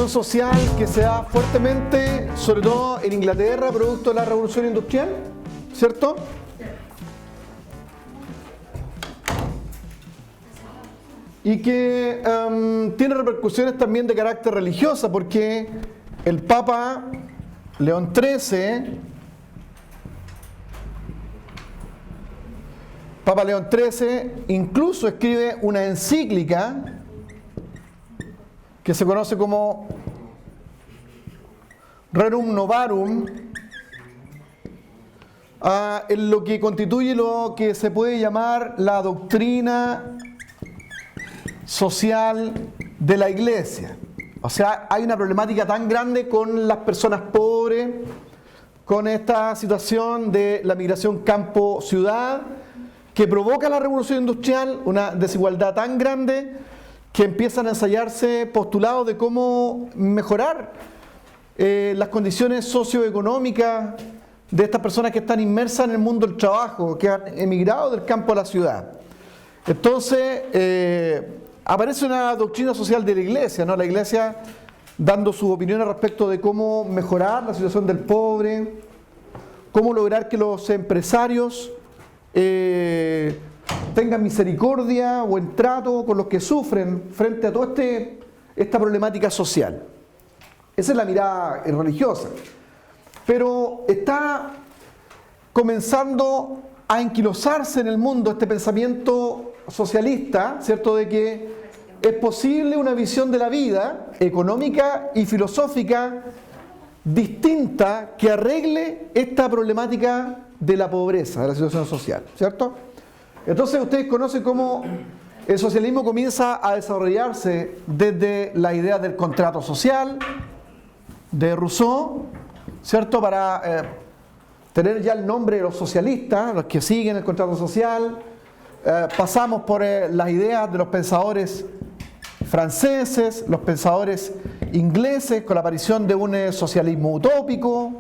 revolución social que se da fuertemente, sobre todo en Inglaterra, producto de la revolución industrial, ¿cierto? Y que tiene repercusiones también de carácter religiosa, porque el Papa León XIII, incluso escribe una encíclica que se conoce como Rerum Novarum, en lo que constituye lo que se puede llamar la doctrina social de la Iglesia. O sea, hay una problemática tan grande con las personas pobres, con esta situación de la migración campo-ciudad, que provoca la revolución industrial, una desigualdad tan grande que empiezan a ensayarse postulados de cómo mejorar las condiciones socioeconómicas de estas personas que están inmersas en el mundo del trabajo, que han emigrado del campo a la ciudad. Entonces, aparece una doctrina social de la Iglesia, ¿no? La Iglesia dando sus opiniones respecto de cómo mejorar la situación del pobre, cómo lograr que los empresarios tengan misericordia o buen trato con los que sufren frente a toda esta problemática social. Esa es la mirada religiosa. Pero está comenzando a enquilosarse en el mundo este pensamiento socialista, ¿cierto?, de que es posible una visión de la vida económica y filosófica distinta que arregle esta problemática de la pobreza, de la situación social, ¿cierto? Entonces ustedes conocen cómo el socialismo comienza a desarrollarse desde la idea del contrato social de Rousseau, ¿cierto?, para tener ya el nombre de los socialistas, los que siguen el contrato social. Pasamos por las ideas de los pensadores franceses, los pensadores ingleses, con la aparición de un socialismo utópico,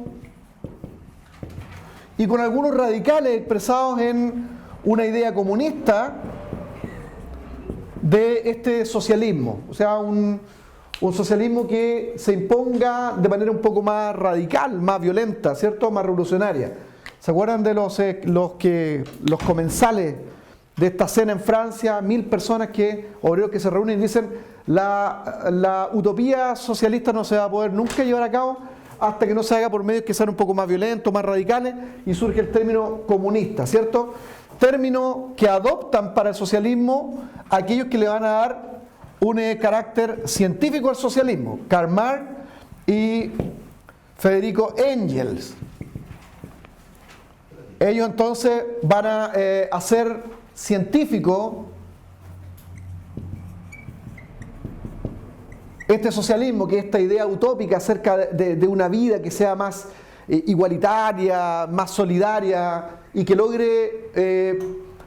y con algunos radicales expresados en una idea comunista de este socialismo, o sea, un socialismo que se imponga de manera un poco más radical, más violenta, ¿cierto?, más revolucionaria. ¿Se acuerdan de los comensales de esta cena en Francia? 1000 personas obreros que se reúnen y dicen: la utopía socialista no se va a poder nunca llevar a cabo hasta que no se haga por medios que sean un poco más violentos, más radicales, y surge el término comunista, ¿cierto? Término que adoptan para el socialismo aquellos que le van a dar un carácter científico al socialismo: Karl Marx y Federico Engels. Ellos entonces van a hacer científico este socialismo, que es esta idea utópica acerca de una vida que sea más igualitaria, más solidaria, y que logre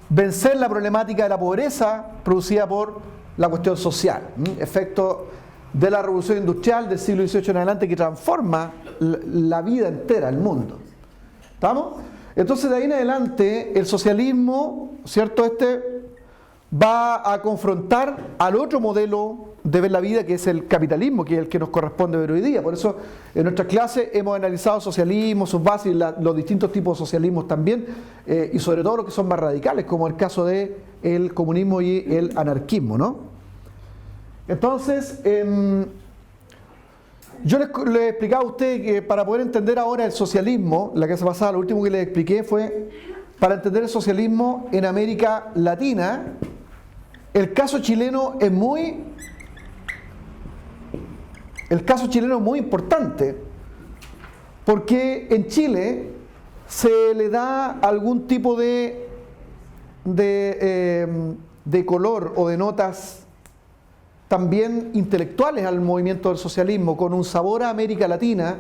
vencer la problemática de la pobreza producida por la cuestión social, efecto de la revolución industrial del siglo XVIII en adelante, que transforma la vida entera, el mundo. ¿Estamos? Entonces, de ahí en adelante, el socialismo, ¿cierto?, va a confrontar al otro modelo de ver la vida, que es el capitalismo, que es el que nos corresponde ver hoy día. Por eso, en nuestras clases hemos analizado el socialismo, sus bases, los distintos tipos de socialismos también, y sobre todo los que son más radicales, como el caso del comunismo y el anarquismo, ¿no? Entonces, yo les he explicado a ustedes que para poder entender ahora el socialismo, la clase pasada, lo último que les expliqué fue para entender el socialismo en América Latina. El caso chileno es muy importante, porque en Chile se le da algún tipo de color o de notas también intelectuales al movimiento del socialismo, con un sabor a América Latina,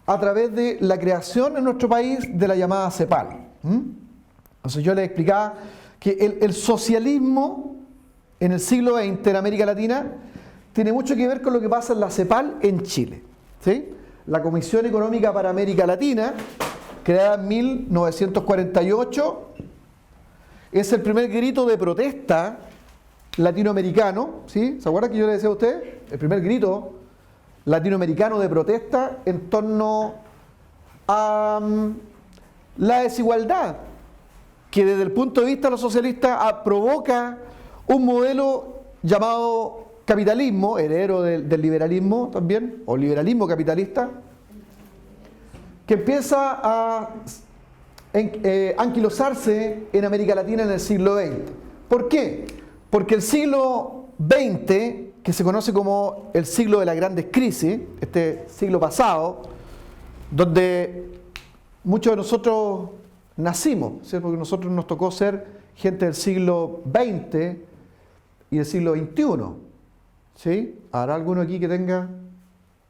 a través de la creación en nuestro país de la llamada CEPAL. Entonces yo les explicaba que el socialismo en el siglo XX en América Latina tiene mucho que ver con lo que pasa en la CEPAL en Chile, ¿sí? La Comisión Económica para América Latina, creada en 1948, es el primer grito de protesta latinoamericano, ¿sí? ¿Se acuerdan que yo le decía a usted? El primer grito latinoamericano de protesta en torno a la desigualdad, que desde el punto de vista de los socialistas provoca un modelo llamado capitalismo, heredero del liberalismo también, o liberalismo capitalista, que empieza a anquilosarse en América Latina en el siglo XX. ¿Por qué? Porque el siglo XX, que se conoce como el siglo de las grandes crisis, este siglo pasado, donde muchos de nosotros nacimos, ¿sí? Porque nosotros nos tocó ser gente del siglo XX y del siglo XXI. ¿Sí? ¿Habrá alguno aquí que tenga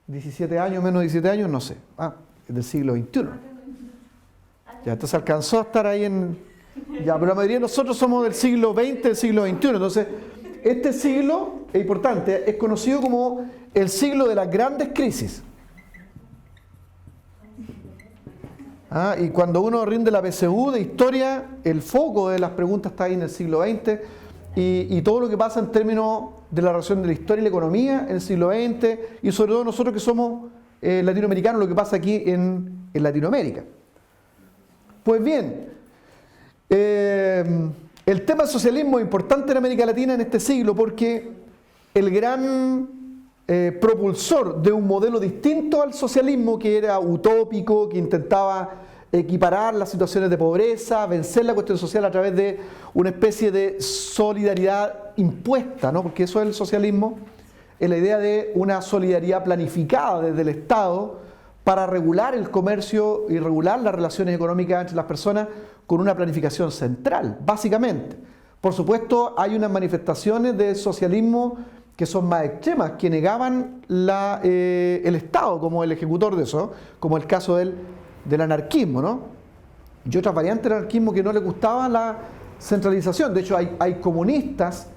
17 años, menos de 17 años? No sé. Es del siglo XXI. Ya, entonces alcanzó a estar ahí en... Ya, pero la mayoría de nosotros somos del siglo XX, del siglo XXI. Entonces, este siglo, es importante, es conocido como el siglo de las grandes crisis. Y cuando uno rinde la PSU de historia, el foco de las preguntas está ahí en el siglo XX y todo lo que pasa en términos de la relación de la historia y la economía en el siglo XX y sobre todo nosotros que somos latinoamericanos, lo que pasa aquí en Latinoamérica. Pues bien, el tema del socialismo es importante en América Latina en este siglo porque el gran propulsor de un modelo distinto al socialismo, que era utópico, que intentaba equiparar las situaciones de pobreza, vencer la cuestión social a través de una especie de solidaridad impuesta, ¿no? Porque eso es el socialismo, es la idea de una solidaridad planificada desde el Estado para regular el comercio y regular las relaciones económicas entre las personas con una planificación central, básicamente. Por supuesto, hay unas manifestaciones del socialismo que son más extremas, que negaban el Estado como el ejecutor de eso, como el caso del anarquismo, ¿no? Y otras variantes del anarquismo que no les gustaba la centralización. De hecho, hay comunistas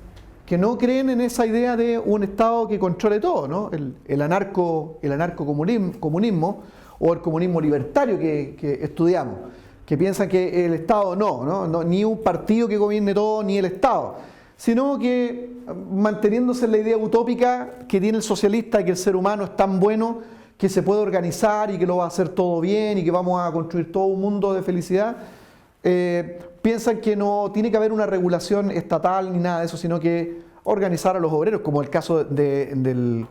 que no creen en esa idea de un Estado que controle todo, ¿no? El anarcocomunismo o el comunismo libertario que estudiamos, que piensan que el Estado no, ni un partido que gobierne todo, ni el Estado, sino que manteniéndose en la idea utópica que tiene el socialista, que el ser humano es tan bueno que se puede organizar y que lo va a hacer todo bien y que vamos a construir todo un mundo de felicidad, piensan que no tiene que haber una regulación estatal ni nada de eso, sino que organizar a los obreros, como el caso del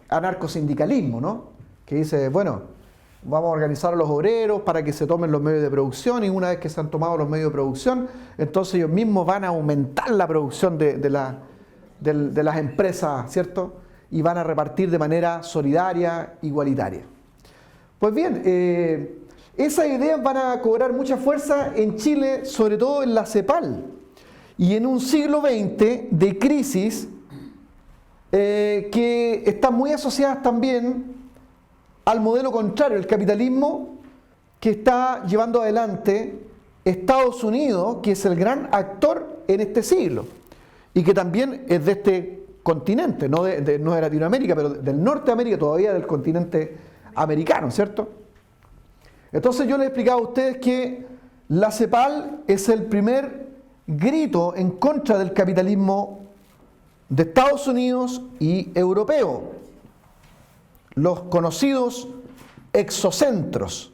anarcosindicalismo, ¿no? Que dice, bueno, vamos a organizar a los obreros para que se tomen los medios de producción y una vez que se han tomado los medios de producción, entonces ellos mismos van a aumentar la producción de las empresas, ¿cierto? Y van a repartir de manera solidaria, igualitaria. Pues bien, esas ideas van a cobrar mucha fuerza en Chile, sobre todo en la CEPAL, y en un siglo XX de crisis que están muy asociadas también al modelo contrario, el capitalismo que está llevando adelante Estados Unidos, que es el gran actor en este siglo, y que también es de este continente, no de Latinoamérica, pero del norte de América, todavía del continente americano, ¿cierto? Entonces yo les he explicado a ustedes que la CEPAL es el primer grito en contra del capitalismo de Estados Unidos y europeo, los conocidos exocentros,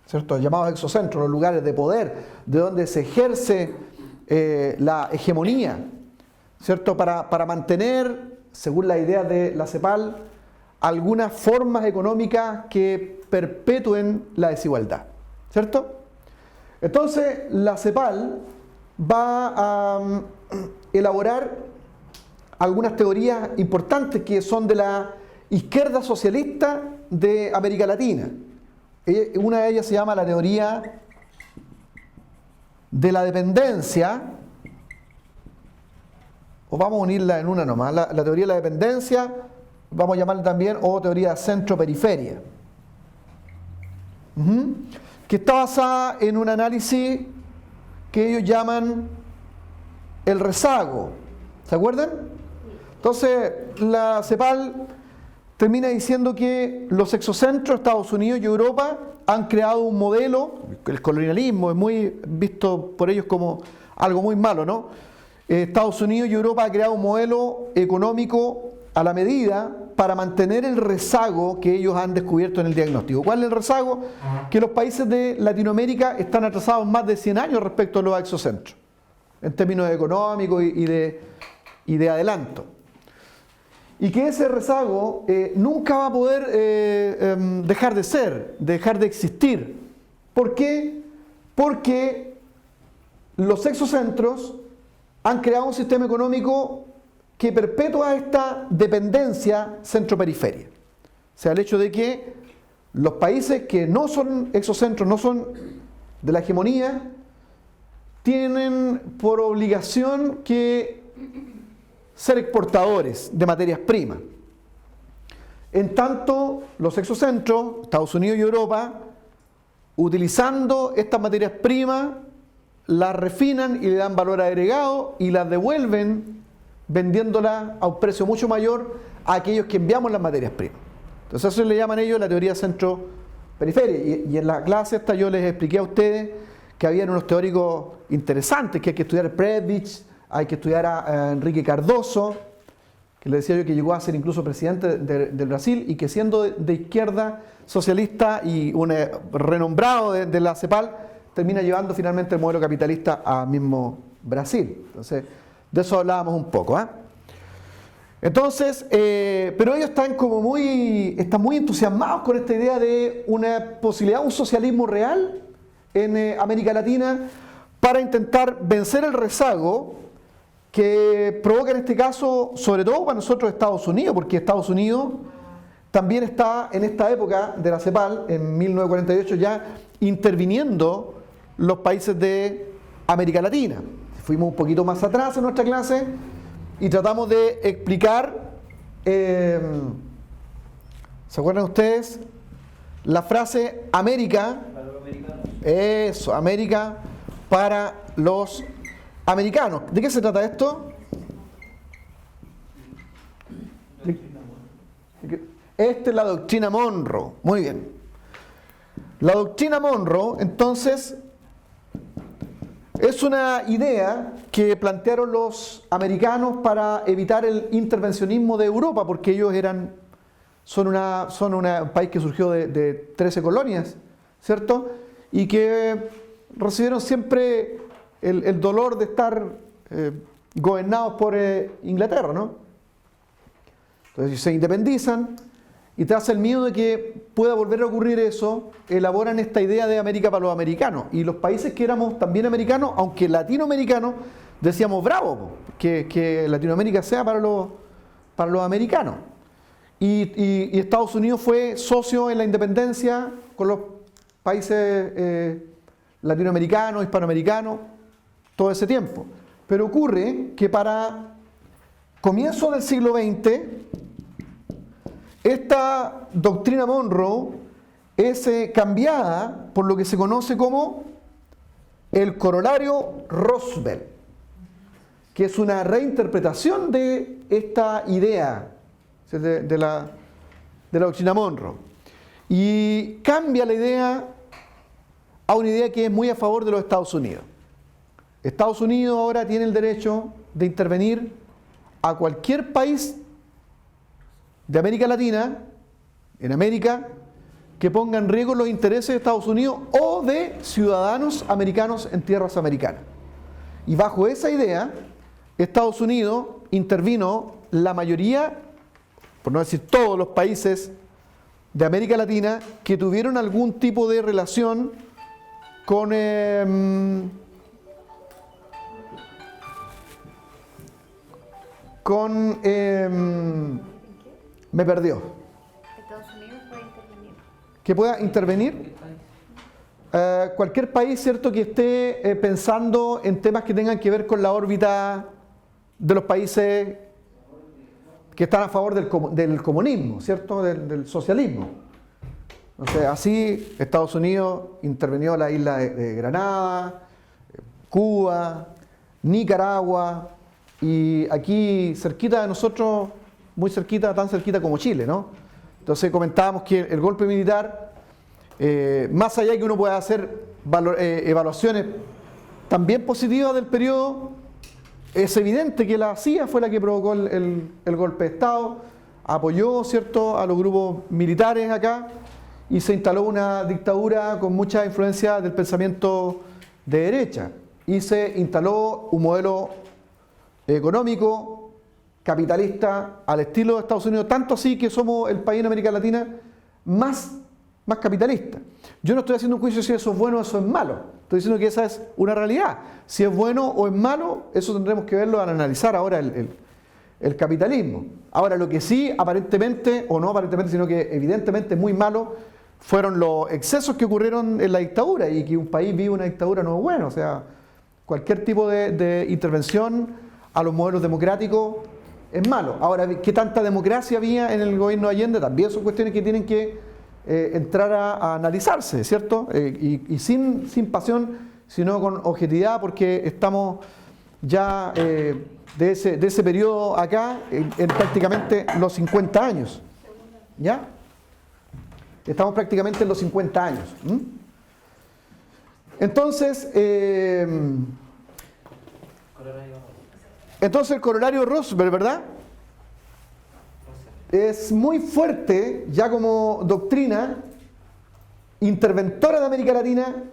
¿cierto? Llamados exocentros, los lugares de poder, de donde se ejerce la hegemonía, ¿cierto? Para mantener, según la idea de la CEPAL, algunas formas económicas que perpetúen la desigualdad, ¿cierto? Entonces, la CEPAL va a elaborar algunas teorías importantes que son de la izquierda socialista de América Latina. Una de ellas se llama la teoría de la dependencia, o vamos a unirla en una nomás, la teoría de la dependencia, vamos a llamarla también, o teoría de centro-periferia, que está basada en un análisis que ellos llaman el rezago. ¿Se acuerdan? Entonces, la CEPAL termina diciendo que los exocentros, Estados Unidos y Europa, han creado un modelo, el colonialismo es muy visto por ellos como algo muy malo, ¿no? Estados Unidos y Europa han creado un modelo económico a la medida para mantener el rezago que ellos han descubierto en el diagnóstico. ¿Cuál es el rezago? Que los países de Latinoamérica están atrasados más de 100 años respecto a los exocentros, en términos económicos y de adelanto. Y que ese rezago nunca va a poder dejar de ser, dejar de existir. ¿Por qué? Porque los exocentros han creado un sistema económico que perpetúa esta dependencia centro-periferia. O sea, el hecho de que los países que no son exocentros, no son de la hegemonía, tienen por obligación que ser exportadores de materias primas. En tanto, los exocentros, Estados Unidos y Europa, utilizando estas materias primas, las refinan y le dan valor agregado y las devuelven vendiéndolas a un precio mucho mayor a aquellos que enviamos las materias primas. Entonces eso le llaman ellos la teoría centro-periferia. Y en la clase esta yo les expliqué a ustedes que habían unos teóricos interesantes, que hay que estudiar a Prebisch, hay que estudiar a Enrique Cardoso, que le decía yo que llegó a ser incluso presidente del Brasil y que siendo de izquierda socialista y un renombrado de la CEPAL, termina llevando finalmente el modelo capitalista a mismo Brasil. Entonces, de eso hablábamos un poco. Entonces, pero ellos están muy entusiasmados con esta idea de una posibilidad, un socialismo real en América Latina para intentar vencer el rezago que provoca en este caso, sobre todo para nosotros Estados Unidos, porque Estados Unidos también está en esta época de la CEPAL, en 1948, ya interviniendo los países de América Latina. Fuimos un poquito más atrás en nuestra clase y tratamos de explicar, ¿se acuerdan ustedes? La frase América, eso, América para los americanos. ¿De qué se trata esto? Esta es la doctrina Monroe. Muy bien. La doctrina Monroe, entonces, es una idea que plantearon los americanos para evitar el intervencionismo de Europa, porque ellos son un país que surgió de 13 colonias, ¿cierto? Y que recibieron siempre el dolor de estar gobernados por Inglaterra, ¿no? Entonces se independizan y tras el miedo de que pueda volver a ocurrir eso, elaboran esta idea de América para los americanos. Y los países que éramos también americanos, aunque latinoamericanos, decíamos bravo, que Latinoamérica sea para los americanos. Y Estados Unidos fue socio en la independencia con los países latinoamericanos, hispanoamericanos, todo ese tiempo. Pero ocurre que para comienzo del siglo XX, esta doctrina Monroe es cambiada por lo que se conoce como el corolario Roosevelt, que es una reinterpretación de esta idea de la doctrina Monroe. Y cambia la idea a una idea que es muy a favor de los Estados Unidos. Estados Unidos ahora tiene el derecho de intervenir a cualquier país de América Latina, en América, que ponga en riesgo los intereses de Estados Unidos o de ciudadanos americanos en tierras americanas. Y bajo esa idea, Estados Unidos intervino la mayoría, por no decir todos los países de América Latina que tuvieron algún tipo de relación con me perdió. Estados Unidos puede intervenir. Que pueda intervenir cualquier país, ¿cierto?, que esté pensando en temas que tengan que ver con la órbita de los países que están a favor del comunismo, ¿cierto?, del socialismo. Entonces, así Estados Unidos intervenió la isla de Granada, Cuba, Nicaragua y aquí cerquita de nosotros, muy cerquita, tan cerquita como Chile, ¿no? Entonces comentábamos que el golpe militar, más allá de que uno pueda hacer evaluaciones también positivas del periodo, es evidente que la CIA fue la que provocó el golpe de Estado, apoyó, ¿cierto?, a los grupos militares acá y se instaló una dictadura con mucha influencia del pensamiento de derecha y se instaló un modelo económico capitalista al estilo de Estados Unidos, tanto así que somos el país en América Latina más capitalista. Yo no estoy haciendo un juicio si eso es bueno o eso es malo, estoy diciendo que esa es una realidad. Si es bueno o es malo, eso tendremos que verlo al analizar ahora el capitalismo. Ahora, lo que sí aparentemente, o no aparentemente, sino que evidentemente muy malo, fueron los excesos que ocurrieron en la dictadura, y que un país vive una dictadura no es bueno. O sea, cualquier tipo de intervención a los modelos democráticos es malo. Ahora, ¿qué tanta democracia había en el gobierno de Allende? También son cuestiones que tienen que entrar a analizarse, ¿cierto? Y sin pasión, sino con objetividad, porque estamos ya de ese periodo acá en prácticamente los 50 años. ¿Ya? Estamos prácticamente en los 50 años. Entonces, el corolario Roosevelt, ¿verdad? Es muy fuerte ya como doctrina interventora de América Latina,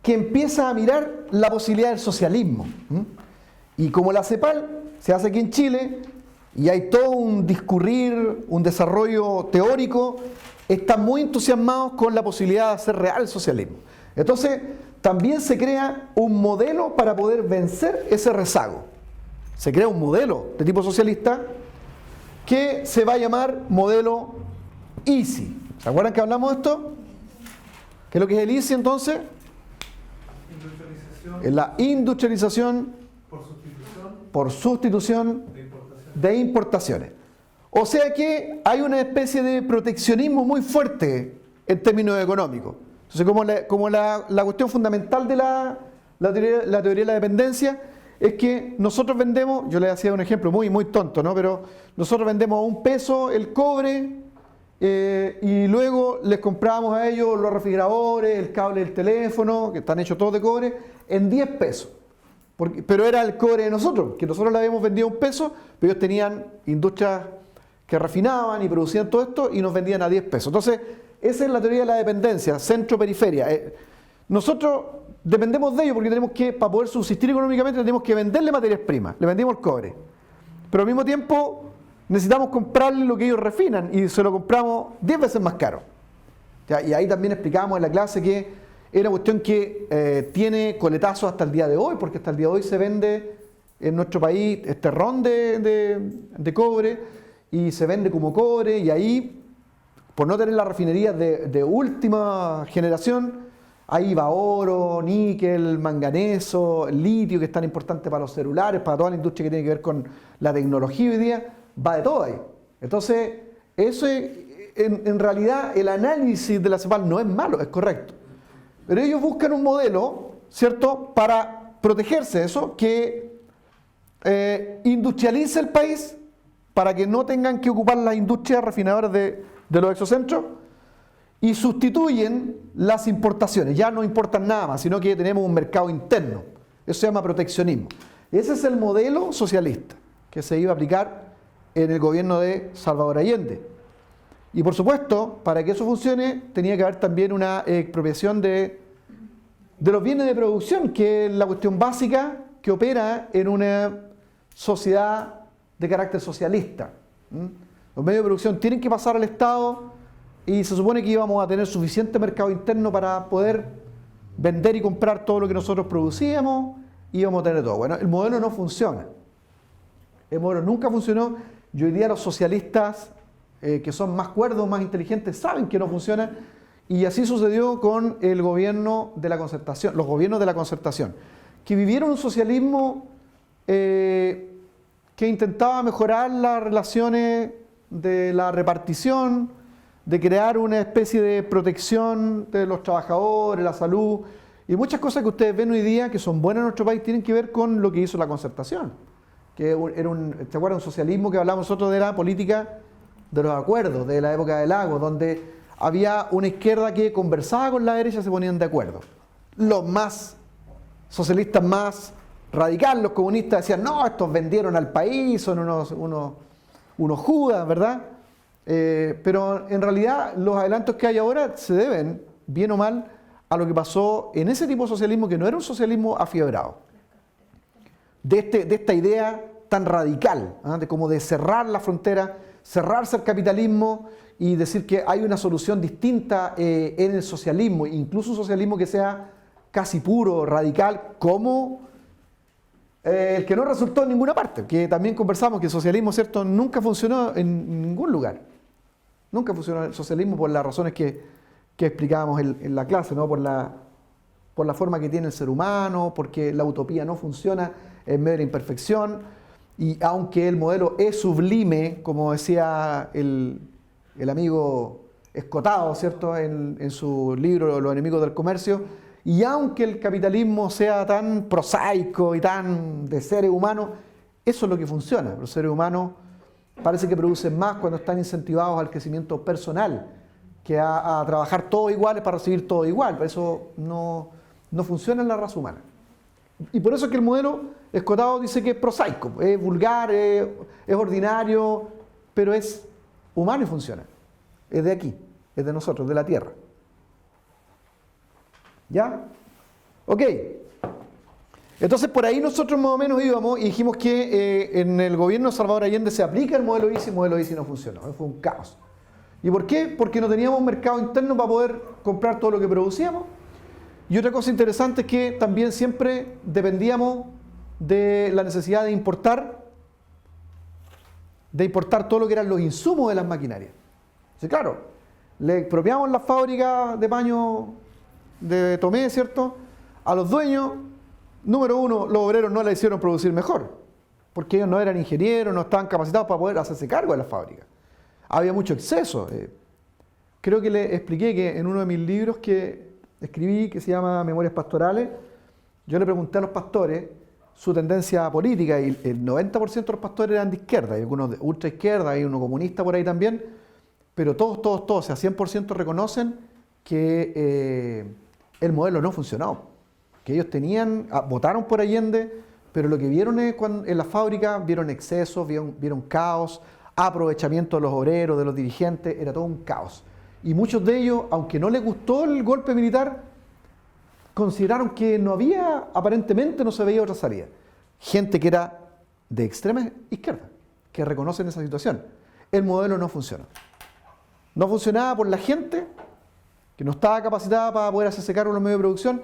que empieza a mirar la posibilidad del socialismo. Y como la CEPAL se hace aquí en Chile y hay todo un discurrir, un desarrollo teórico, están muy entusiasmados con la posibilidad de hacer real el socialismo. Entonces, también se crea un modelo para poder vencer ese rezago. Se crea un modelo de tipo socialista que se va a llamar modelo EASY. ¿Se acuerdan que hablamos de esto? ¿Qué es lo que es el EASY entonces? Es la industrialización por sustitución de importaciones. O sea que hay una especie de proteccionismo muy fuerte en términos económicos. Entonces, como la cuestión fundamental de la teoría de la dependencia es que nosotros vendemos, yo les hacía un ejemplo muy tonto, ¿no? Pero nosotros vendemos a $1 el cobre y luego les compramos a ellos los refrigeradores, el cable del teléfono, que están hechos todos de cobre, en $10. Pero era el cobre de nosotros, que nosotros le habíamos vendido a $1, pero ellos tenían industrias que refinaban y producían todo esto y nos vendían a $10. Entonces, esa es la teoría de la dependencia, centro-periferia. Nosotros dependemos de ellos porque tenemos que, para poder subsistir económicamente, tenemos que venderle materias primas, le vendimos el cobre. Pero al mismo tiempo necesitamos comprarle lo que ellos refinan y se lo compramos 10 veces más caro. ¿Ya? Y ahí también explicábamos en la clase que es una cuestión que tiene coletazos hasta el día de hoy, porque hasta el día de hoy se vende en nuestro país este ron de cobre y se vende como cobre, y ahí, por no tener las refinerías de última generación, ahí va oro, níquel, manganeso, litio, que es tan importante para los celulares, para toda la industria que tiene que ver con la tecnología hoy día, va de todo ahí. Entonces, eso es, en realidad, el análisis de la CEPAL no es malo, es correcto. Pero ellos buscan un modelo, ¿cierto?, para protegerse de eso, que industrialice el país para que no tengan que ocupar las industrias refinadoras de los exocentros, y sustituyen las importaciones. Ya no importan nada más, sino que tenemos un mercado interno. Eso se llama proteccionismo. Ese es el modelo socialista que se iba a aplicar en el gobierno de Salvador Allende. Y por supuesto, para que eso funcione, tenía que haber también una expropiación de los bienes de producción, que es la cuestión básica que opera en una sociedad de carácter socialista. Los medios de producción tienen que pasar al Estado, y se supone que íbamos a tener suficiente mercado interno para poder vender y comprar todo lo que nosotros producíamos, y íbamos a tener todo. Bueno, el modelo no funciona. El modelo nunca funcionó, y hoy día los socialistas, que son más cuerdos, más inteligentes, saben que no funciona, y así sucedió con el gobierno de la concertación, los gobiernos de la concertación, que vivieron un socialismo que intentaba mejorar las relaciones de la repartición, de crear una especie de protección de los trabajadores, la salud, y muchas cosas que ustedes ven hoy día que son buenas en nuestro país tienen que ver con lo que hizo la concertación, que era ¿te acuerdas? Un socialismo que hablamos nosotros de la política de los acuerdos, de la época de Lagos, donde había una izquierda que conversaba con la derecha y se ponían de acuerdo. Los más socialistas, más radicales, los comunistas, decían, no, estos vendieron al país, son unos judas, ¿verdad? Pero en realidad los adelantos que hay ahora se deben, bien o mal, a lo que pasó en ese tipo de socialismo que no era un socialismo afiebrado. De esta idea tan radical, ¿ah? De como de cerrar la frontera, cerrarse al capitalismo y decir que hay una solución distinta en el socialismo, incluso un socialismo que sea casi puro, radical, como el que no resultó en ninguna parte, que también conversamos que el socialismo, ¿cierto?, nunca funcionó en ningún lugar. Nunca funcionó el socialismo por las razones que explicábamos en la clase, ¿no? Por la forma que tiene el ser humano, porque la utopía no funciona en medio de la imperfección, y aunque el modelo es sublime, como decía el amigo Escotado, ¿cierto?, en su libro Los enemigos del comercio, y aunque el capitalismo sea tan prosaico y tan de seres humanos, eso es lo que funciona. Los seres humanos parece que producen más cuando están incentivados al crecimiento personal, que a trabajar todos iguales para recibir todo igual. Por eso no funciona en la raza humana. Y por eso es que el modelo Escotado dice que es prosaico, es vulgar, es ordinario, pero es humano y funciona. Es de aquí, es de nosotros, de la tierra. ¿Ya? Ok. Entonces por ahí nosotros más o menos íbamos y dijimos que en el gobierno de Salvador Allende se aplica el modelo ICI no funcionó, fue un caos. ¿Y por qué? Porque no teníamos un mercado interno para poder comprar todo lo que producíamos. Y otra cosa interesante es que también siempre dependíamos de la necesidad de importar todo lo que eran los insumos de las maquinarias. Entonces, claro, le expropiamos las fábricas de paño de Tomé, ¿cierto?, a los dueños. Número uno, los obreros no la hicieron producir mejor, porque ellos no eran ingenieros, no estaban capacitados para poder hacerse cargo de las fábricas. Había mucho exceso. Creo que le expliqué que en uno de mis libros que escribí, que se llama Memorias Pastorales, yo le pregunté a los pastores su tendencia política, y el 90% de los pastores eran de izquierda, hay algunos de ultra izquierda, hay uno comunista por ahí también, pero todos, o sea, 100% reconocen que el modelo no funcionó, que ellos votaron por Allende, pero lo que vieron es en la fábrica, vieron excesos, vieron caos, aprovechamiento de los obreros, de los dirigentes, era todo un caos. Y muchos de ellos, aunque no les gustó el golpe militar, consideraron que aparentemente no se veía otra salida. Gente que era de extrema izquierda, que reconocen esa situación. El modelo no funcionó. No funcionaba por la gente, que no estaba capacitada para poder hacerse cargo de los medios de producción,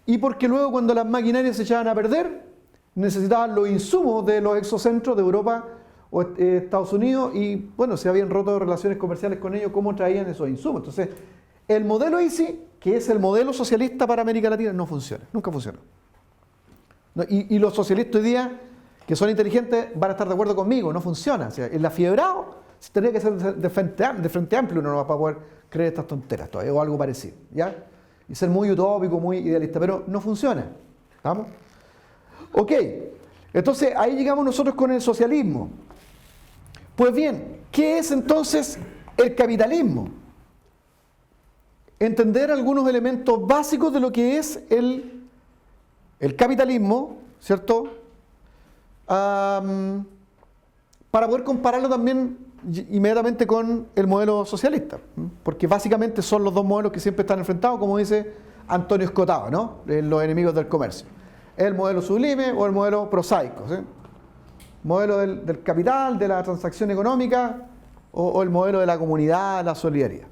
y porque luego cuando las maquinarias se echaban a perder, necesitaban los insumos de los exocentros de Europa o Estados Unidos, y bueno, se habían roto relaciones comerciales con ellos, ¿cómo traían esos insumos? Entonces, el modelo ICI, que es el modelo socialista para América Latina, no funciona, nunca funcionó. Y los socialistas hoy día, que son inteligentes, van a estar de acuerdo conmigo, no funciona. O sea, el afiebrado tendría que ser de frente amplio, uno no va a poder creer estas tonteras todavía, o algo parecido, ¿ya? Y ser muy utópico, muy idealista, pero no funciona. ¿Vamos? Ok, entonces ahí llegamos nosotros con el socialismo. Pues bien, ¿qué es entonces el capitalismo? Entender algunos elementos básicos de lo que es el capitalismo, ¿cierto? Para poder compararlo también inmediatamente con el modelo socialista, porque básicamente son los dos modelos que siempre están enfrentados, como dice Antonio Escotado, ¿no?, en Los enemigos del comercio. El modelo sublime o el modelo prosaico, ¿sí? Modelo del capital, de la transacción económica, o el modelo de la comunidad, la solidaridad.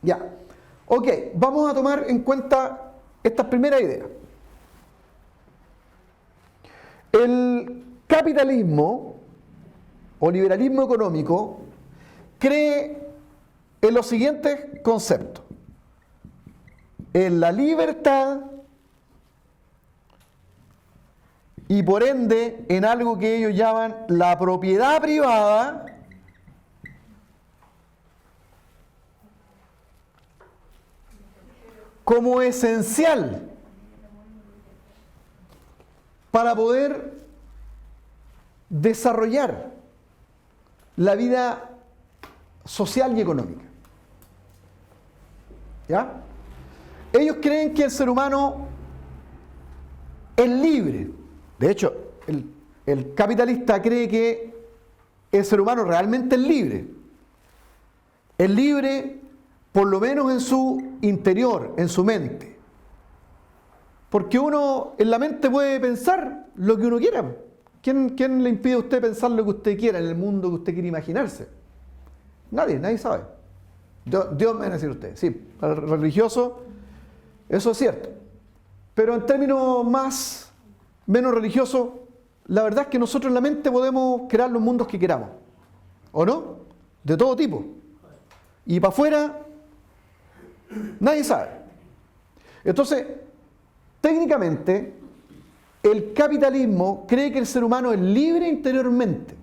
Ya. Ok, vamos a tomar en cuenta esta primera idea. El capitalismo o liberalismo económico cree en los siguientes conceptos: en la libertad y por ende en algo que ellos llaman la propiedad privada, como esencial para poder desarrollar la vida social y económica. ¿Ya? Ellos creen que el ser humano es libre. De hecho, el capitalista cree que el ser humano realmente es libre. es libre por lo menos en su interior, en su mente. Porque uno en la mente puede pensar lo que uno quiera. ¿Quién le impide a usted pensar lo que usted quiera en el mundo que usted quiere imaginarse? Nadie sabe. Dios me va a decir usted. Sí, para el religioso eso es cierto. Pero en términos menos religiosos, la verdad es que nosotros en la mente podemos crear los mundos que queramos. ¿O no? De todo tipo. Y para afuera, nadie sabe. Entonces, técnicamente, el capitalismo cree que el ser humano es libre interiormente.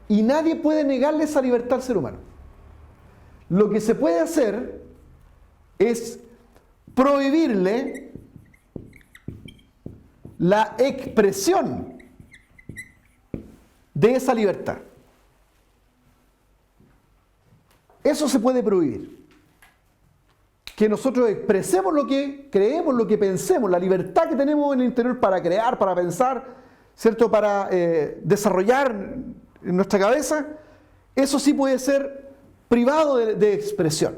Y nadie puede negarle esa libertad al ser humano. Lo que se puede hacer es prohibirle la expresión de esa libertad. Eso se puede prohibir. Que nosotros expresemos lo que creemos, lo que pensemos, la libertad que tenemos en el interior para crear, para pensar, ¿cierto? Para desarrollar en nuestra cabeza, eso sí puede ser privado de expresión.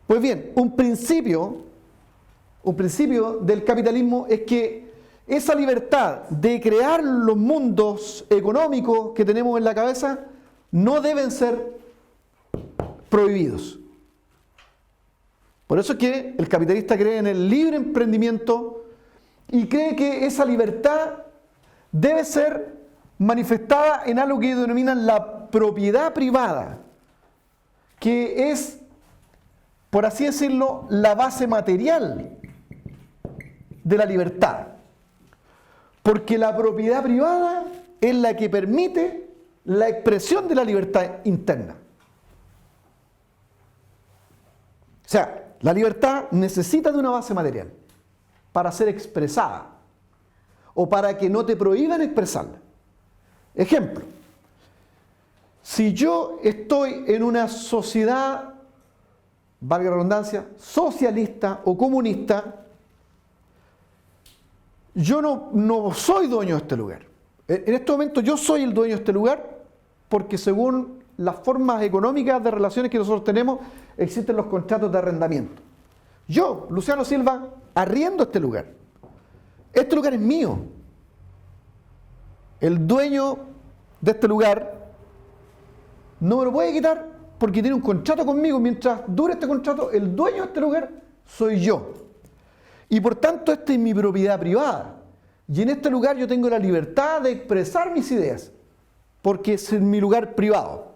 Pues bien, un principio del capitalismo es que esa libertad de crear los mundos económicos que tenemos en la cabeza no deben ser prohibidos. Por eso es que el capitalista cree en el libre emprendimiento y cree que esa libertad debe ser manifestada en algo que denominan la propiedad privada, que es, por así decirlo, la base material de la libertad. Porque la propiedad privada es la que permite la expresión de la libertad interna. O sea, la libertad necesita de una base material para ser expresada o para que no te prohíban expresarla. Ejemplo, si yo estoy en una sociedad, valga la redundancia, socialista o comunista, yo no soy dueño de este lugar. En este momento yo soy el dueño de este lugar porque según las formas económicas de relaciones que nosotros tenemos, existen los contratos de arrendamiento. Yo, Luciano Silva, arriendo este lugar. Este lugar es mío. El dueño de este lugar no me lo puede quitar porque tiene un contrato conmigo. Mientras dure este contrato, el dueño de este lugar soy yo. Y por tanto, esta es mi propiedad privada. Y en este lugar yo tengo la libertad de expresar mis ideas, porque es mi lugar privado.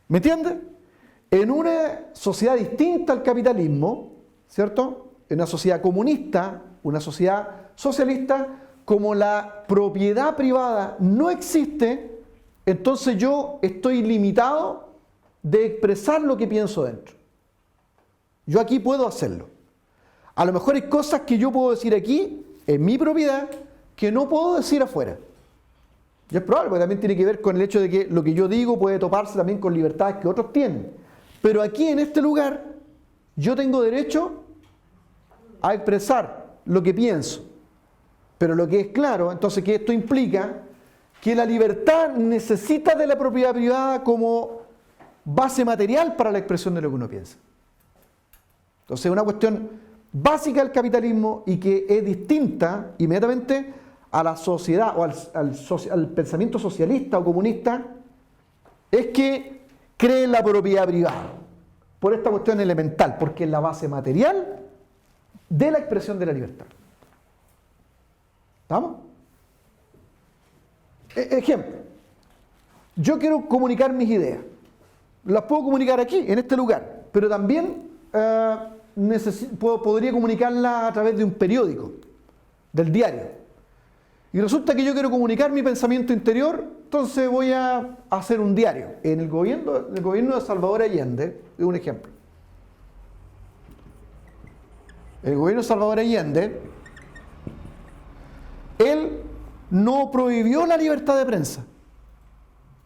¿Me entiendes? En una sociedad distinta al capitalismo, ¿cierto? En una sociedad comunista, una sociedad socialista, como la propiedad privada no existe, entonces yo estoy limitado de expresar lo que pienso dentro. Yo aquí puedo hacerlo. A lo mejor hay cosas que yo puedo decir aquí, en mi propiedad, que no puedo decir afuera. Y es probable, porque también tiene que ver con el hecho de que lo que yo digo puede toparse también con libertades que otros tienen. Pero aquí, en este lugar, yo tengo derecho a expresar lo que pienso. Pero lo que es claro, entonces, que esto implica que la libertad necesita de la propiedad privada como base material para la expresión de lo que uno piensa. Entonces, es una cuestión básica del capitalismo y que es distinta inmediatamente a la sociedad o al pensamiento socialista o comunista, es que cree en la propiedad privada. Por esta cuestión elemental, porque es la base material de la expresión de la libertad. ¿Estamos? Ejemplo, yo quiero comunicar mis ideas. Las puedo comunicar aquí, en este lugar, pero también podría comunicarlas a través de un periódico, del diario. Y resulta que yo quiero comunicar mi pensamiento interior, entonces voy a hacer un diario. En el gobierno de Salvador Allende, es un ejemplo. El gobierno de Salvador Allende, él no prohibió la libertad de prensa,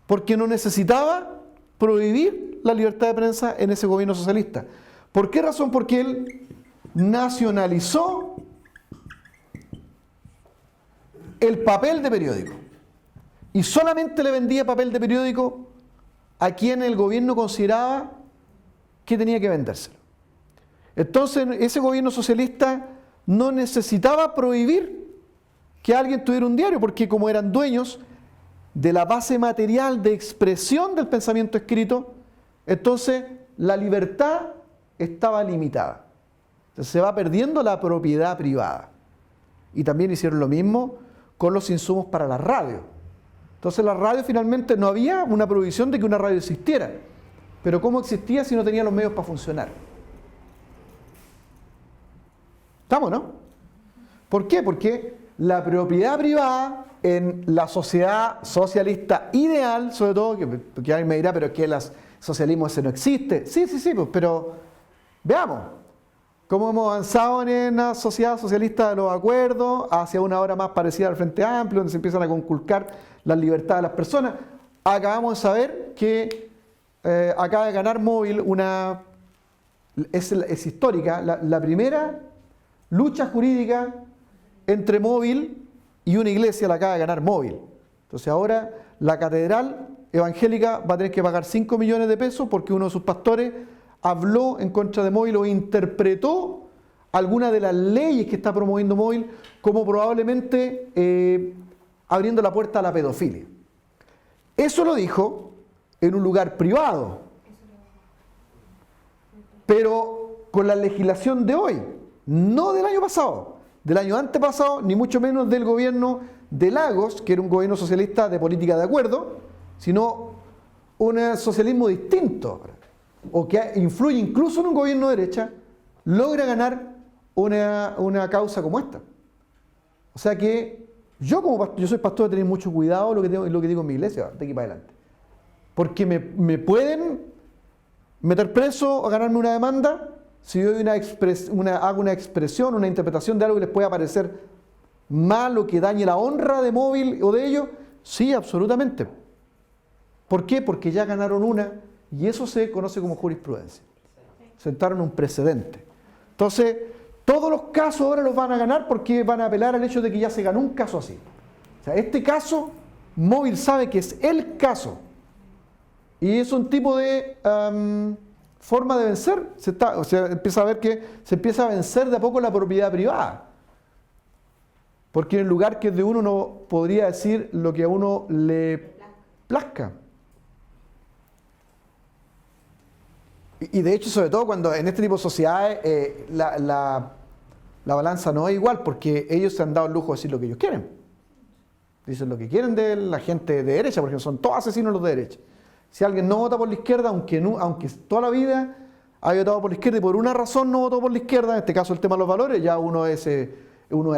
porque no necesitaba prohibir la libertad de prensa en ese gobierno socialista. ¿Por qué razón? Porque él nacionalizó el papel de periódico y solamente le vendía papel de periódico a quien el gobierno consideraba que tenía que vendérselo. Entonces, ese gobierno socialista no necesitaba prohibir que alguien tuviera un diario, porque como eran dueños de la base material de expresión del pensamiento escrito, entonces la libertad estaba limitada. Entonces se va perdiendo la propiedad privada. Y también hicieron lo mismo con los insumos para la radio. Entonces la radio finalmente no había una prohibición de que una radio existiera. Pero ¿cómo existía si no tenía los medios para funcionar? ¿Estamos, no? ¿Por qué? Porque la propiedad privada en la sociedad socialista ideal, sobre todo, porque alguien me dirá, pero es que el socialismo ese no existe. Sí, pues, pero veamos cómo hemos avanzado en una sociedad socialista de los acuerdos hacia una hora más parecida al Frente Amplio, donde se empiezan a conculcar las libertades de las personas. Acabamos de saber que acaba de ganar Móvil es histórica, la primera lucha jurídica entre Móvil y una iglesia la acaba de ganar Móvil. Entonces ahora la catedral evangélica va a tener que pagar 5 millones de pesos porque uno de sus pastores habló en contra de Móvil o interpretó alguna de las leyes que está promoviendo Móvil como probablemente abriendo la puerta a la pedofilia. Eso lo dijo en un lugar privado, pero con la legislación de hoy, no del año pasado, del año antepasado, ni mucho menos del gobierno de Lagos, que era un gobierno socialista de política de acuerdo, sino un socialismo distinto, o que influye incluso en un gobierno de derecha, logra ganar una causa como esta. O sea que yo soy pastor, de tener mucho cuidado lo que digo en mi iglesia, de aquí para adelante. Porque me pueden meter preso o ganarme una demanda si doy hago una expresión, una interpretación de algo que les pueda parecer malo, que dañe la honra de Móvil o de ellos. Sí, absolutamente. ¿Por qué? Porque ya ganaron una y eso se conoce como jurisprudencia. Sentaron un precedente. Entonces, todos los casos ahora los van a ganar porque van a apelar al hecho de que ya se ganó un caso así. O sea, este caso, Móvil sabe que es el caso. Y es un tipo de forma de vencer. Empieza a ver que se empieza a vencer de a poco la propiedad privada. Porque en el lugar que es de uno no podría decir lo que a uno le plazca. Y de hecho, sobre todo cuando en este tipo de sociedades la balanza no es igual, porque ellos se han dado el lujo de decir lo que ellos quieren. Dicen lo que quieren de la gente de derecha, porque son todos asesinos los de derecha. Si alguien no vota por la izquierda, aunque toda la vida haya votado por la izquierda y por una razón no votó por la izquierda, en este caso el tema de los valores, ya uno es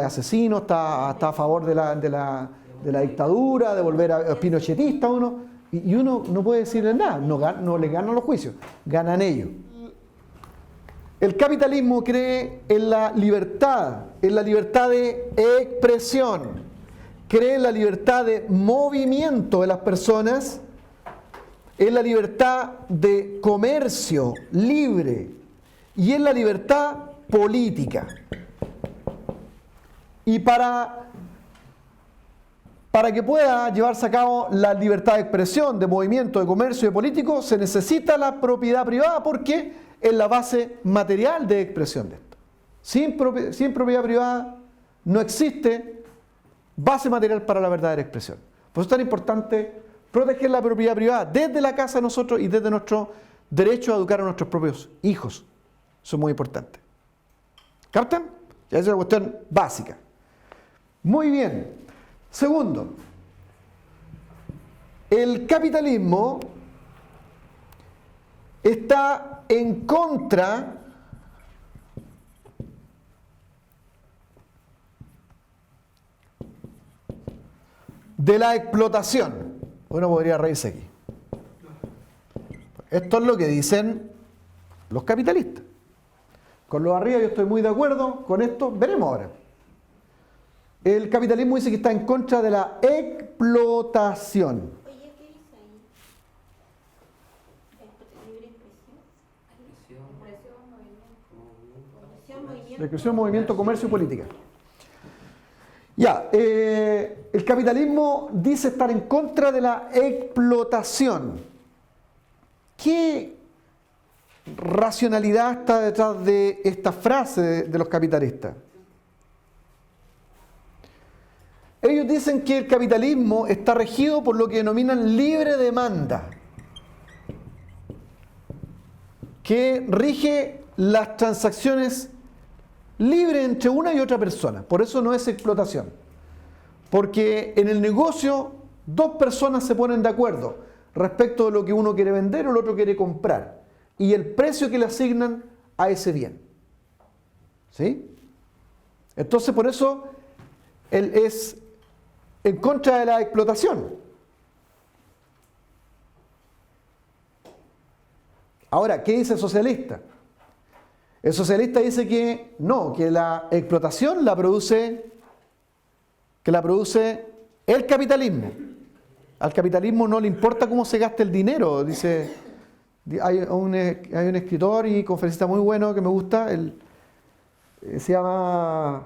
asesino, está a favor de la dictadura, de volver a pinochetista uno. Y uno no puede decirle nada, no le ganan los juicios, ganan ellos. El capitalismo cree en la libertad de expresión, cree en la libertad de movimiento de las personas, en la libertad de comercio libre y en la libertad política. Y para que pueda llevarse a cabo la libertad de expresión, de movimiento, de comercio, de político, se necesita la propiedad privada porque es la base material de expresión de esto. Sin propiedad privada no existe base material para la verdadera expresión. Por eso es tan importante proteger la propiedad privada desde la casa de nosotros y desde nuestro derecho a educar a nuestros propios hijos. Eso es muy importante. ¿Captan? Esa es una cuestión básica. Muy bien. Segundo, el capitalismo está en contra de la explotación. Uno podría reírse aquí. Esto es lo que dicen los capitalistas. Con lo de arriba yo estoy muy de acuerdo, con esto veremos ahora. El capitalismo dice que está en contra de la explotación. Oye, ¿qué dice ahí? ¿Libre expresión? Expresión, movimiento, comercio y política. Ya, el capitalismo dice estar en contra de la explotación. ¿Qué racionalidad está detrás de esta frase de los capitalistas? Ellos dicen que el capitalismo está regido por lo que denominan libre demanda, que rige las transacciones libres entre una y otra persona. Por eso no es explotación. Porque en el negocio dos personas se ponen de acuerdo respecto de lo que uno quiere vender o el otro quiere comprar y el precio que le asignan a ese bien. ¿Sí? Entonces por eso él es en contra de la explotación. Ahora, ¿qué dice el socialista? El socialista dice que no, que la explotación la produce el capitalismo. Al capitalismo no le importa cómo se gasta el dinero. Dice, hay un escritor y conferencista muy bueno que me gusta, se llama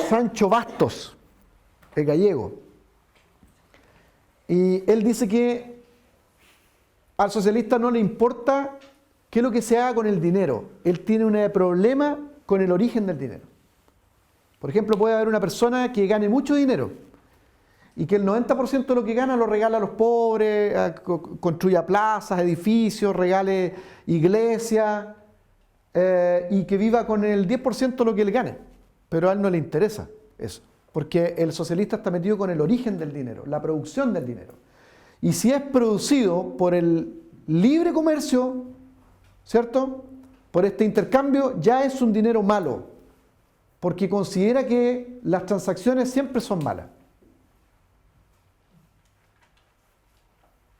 Sancho Bastos, el gallego. Y él dice que al socialista no le importa qué es lo que se haga con el dinero. Él tiene un problema con el origen del dinero. Por ejemplo, puede haber una persona que gane mucho dinero y que el 90% de lo que gana lo regala a los pobres, construya plazas, edificios, regale iglesias y que viva con el 10% de lo que él gane. Pero a él no le interesa eso, porque el socialista está metido con el origen del dinero, la producción del dinero. Y si es producido por el libre comercio, ¿cierto? Por este intercambio, ya es un dinero malo, porque considera que las transacciones siempre son malas.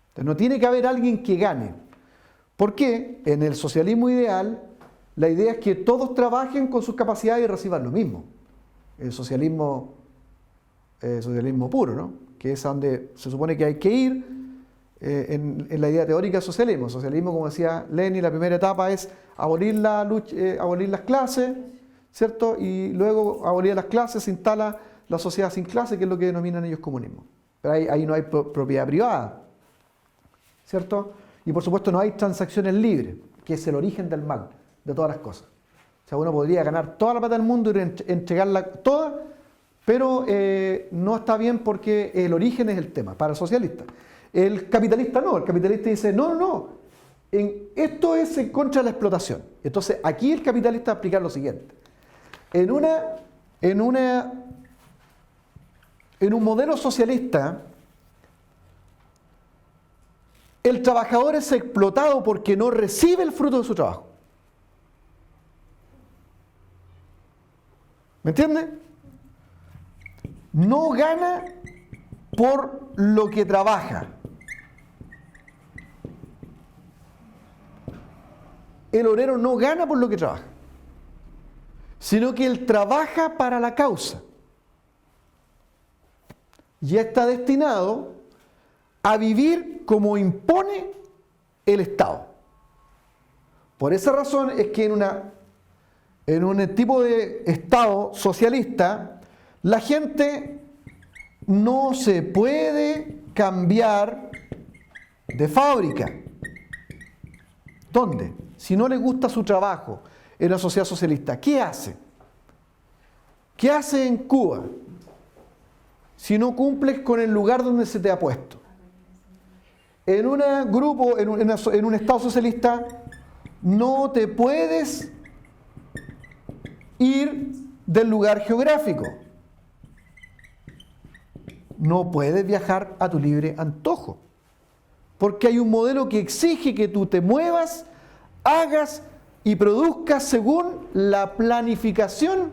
Entonces no tiene que haber alguien que gane. ¿Por qué? En el socialismo ideal, la idea es que todos trabajen con sus capacidades y reciban lo mismo. El socialismo puro, ¿no? Que es a donde se supone que hay que ir en la idea teórica del socialismo. El socialismo, como decía Lenin, la primera etapa es abolir las clases, ¿cierto? Y luego abolir las clases se instala la sociedad sin clase, que es lo que denominan ellos comunismo. Pero ahí no hay propiedad privada, ¿cierto? Y por supuesto no hay transacciones libres, que es el origen del mal de todas las cosas. O sea, uno podría ganar toda la plata del mundo y entregarla toda, pero no está bien porque el origen es el tema para el socialista. El capitalista no, el capitalista dice, no, esto es en contra de la explotación. Entonces, aquí el capitalista va a explicar lo siguiente. En un modelo socialista, el trabajador es explotado porque no recibe el fruto de su trabajo. ¿Me entiende? No gana por lo que trabaja. El obrero no gana por lo que trabaja, sino que él trabaja para la causa. Y está destinado a vivir como impone el Estado. Por esa razón es que en un tipo de Estado socialista, la gente no se puede cambiar de fábrica. ¿Dónde? Si no le gusta su trabajo en una sociedad socialista, ¿qué hace? ¿Qué hace en Cuba si no cumples con el lugar donde se te ha puesto? En un grupo, en un Estado socialista, no te puedes ir del lugar geográfico. No puedes viajar a tu libre antojo, porque hay un modelo que exige que tú te muevas, hagas y produzcas según la planificación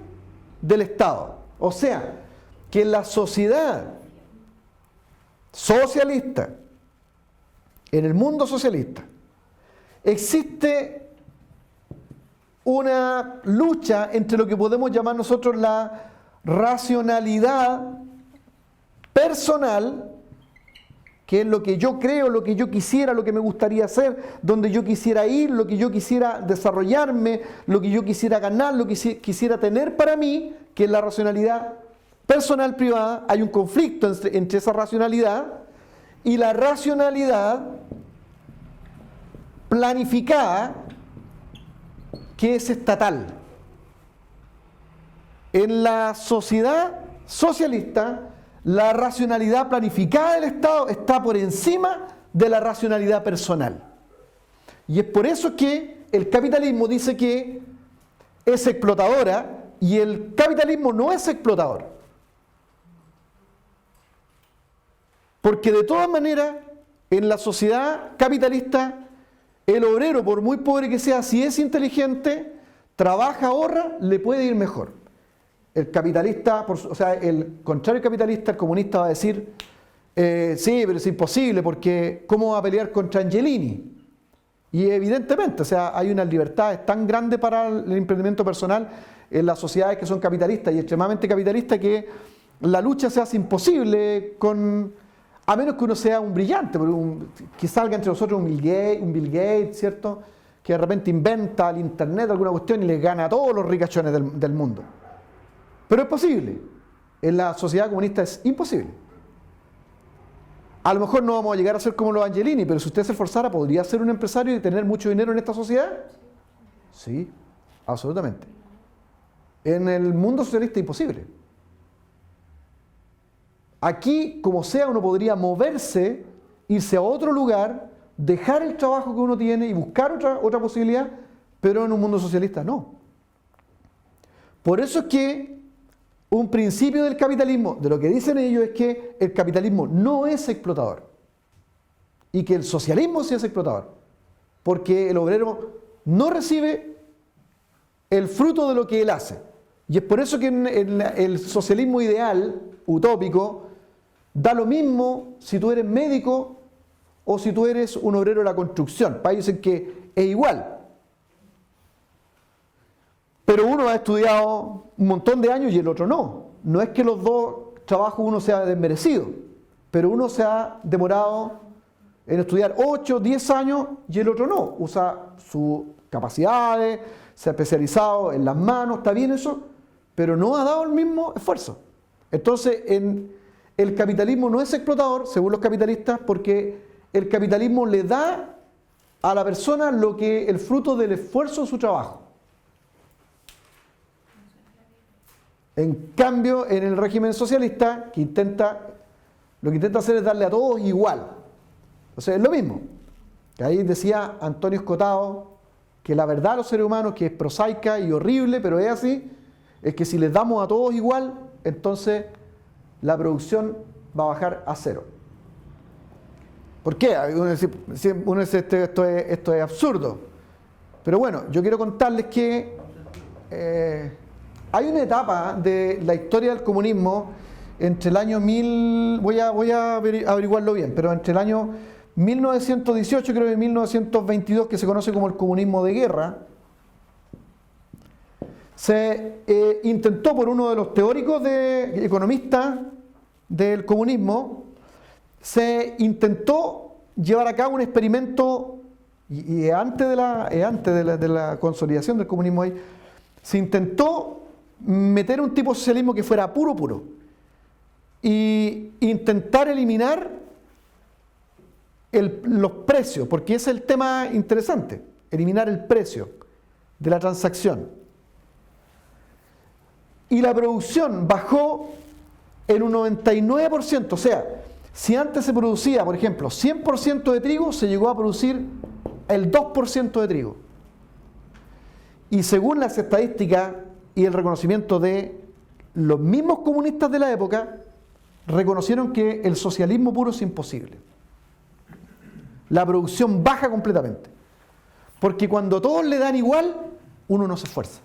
del Estado. O sea, que en la sociedad socialista, en el mundo socialista, existe una lucha entre lo que podemos llamar nosotros la racionalidad personal, que es lo que yo creo, lo que yo quisiera, lo que me gustaría hacer, donde yo quisiera ir, lo que yo quisiera desarrollarme, lo que yo quisiera ganar, lo que quisiera tener para mí, que es la racionalidad personal privada. Hay un conflicto entre esa racionalidad y la racionalidad planificada, que es estatal. En la sociedad socialista, la racionalidad planificada del Estado está por encima de la racionalidad personal. Y es por eso que el capitalismo dice que es explotadora y el capitalismo no es explotador. Porque de todas maneras, en la sociedad capitalista, el obrero, por muy pobre que sea, si es inteligente, trabaja, ahorra, le puede ir mejor. El capitalista, o sea, el contrario capitalista, el comunista va a decir, sí, pero es imposible, porque ¿cómo va a pelear contra Angelini? Y evidentemente, o sea, hay unas libertades tan grandes para el emprendimiento personal en las sociedades que son capitalistas y extremadamente capitalistas que la lucha se hace imposible a menos que uno sea un brillante, que salga entre nosotros un Bill Gates, ¿cierto? Que de repente inventa el internet, alguna cuestión y le gana a todos los ricachones del mundo. Pero es posible. En la sociedad comunista es imposible. A lo mejor no vamos a llegar a ser como los Angelini, pero si usted se esforzara, ¿podría ser un empresario y tener mucho dinero en esta sociedad? Sí, absolutamente. En el mundo socialista es imposible. Aquí, como sea, uno podría moverse, irse a otro lugar, dejar el trabajo que uno tiene y buscar otra posibilidad, pero en un mundo socialista no. Por eso es que un principio del capitalismo, de lo que dicen ellos, es que el capitalismo no es explotador y que el socialismo sí es explotador, porque el obrero no recibe el fruto de lo que él hace. Y es por eso que en el socialismo ideal, utópico, da lo mismo si tú eres médico o si tú eres un obrero de la construcción. Para ellos dicen que es igual. Pero uno ha estudiado un montón de años y el otro no. No es que los dos trabajos uno sea desmerecido, pero uno se ha demorado en estudiar 8, 10 años y el otro no. Usa sus capacidades, se ha especializado en las manos, está bien eso, pero no ha dado el mismo esfuerzo. Entonces, el capitalismo no es explotador, según los capitalistas, porque el capitalismo le da a la persona el fruto del esfuerzo de su trabajo. En cambio, en el régimen socialista, lo que intenta hacer es darle a todos igual. O sea, es lo mismo. Ahí decía Antonio Escotado que la verdad de los seres humanos, que es prosaica y horrible, pero es así, es que si les damos a todos igual, entonces la producción va a bajar a cero. ¿Por qué? Uno dice esto es absurdo. Pero bueno, yo quiero contarles que hay una etapa de la historia del comunismo entre el año voy a averiguarlo bien, pero entre el año 1918 creo que 1922, que se conoce como el comunismo de guerra, se intentó por uno de los teóricos economistas del comunismo, se intentó llevar a cabo un experimento, y antes de la consolidación del comunismo ahí, se intentó meter un tipo de socialismo que fuera puro, y intentar eliminar los precios, porque ese es el tema interesante, eliminar el precio de la transacción. Y la producción bajó en un 99%, o sea, si antes se producía, por ejemplo, 100% de trigo, se llegó a producir el 2% de trigo. Y según las estadísticas y el reconocimiento de los mismos comunistas de la época, reconocieron que el socialismo puro es imposible. La producción baja completamente. Porque cuando todos le dan igual, uno no se esfuerza.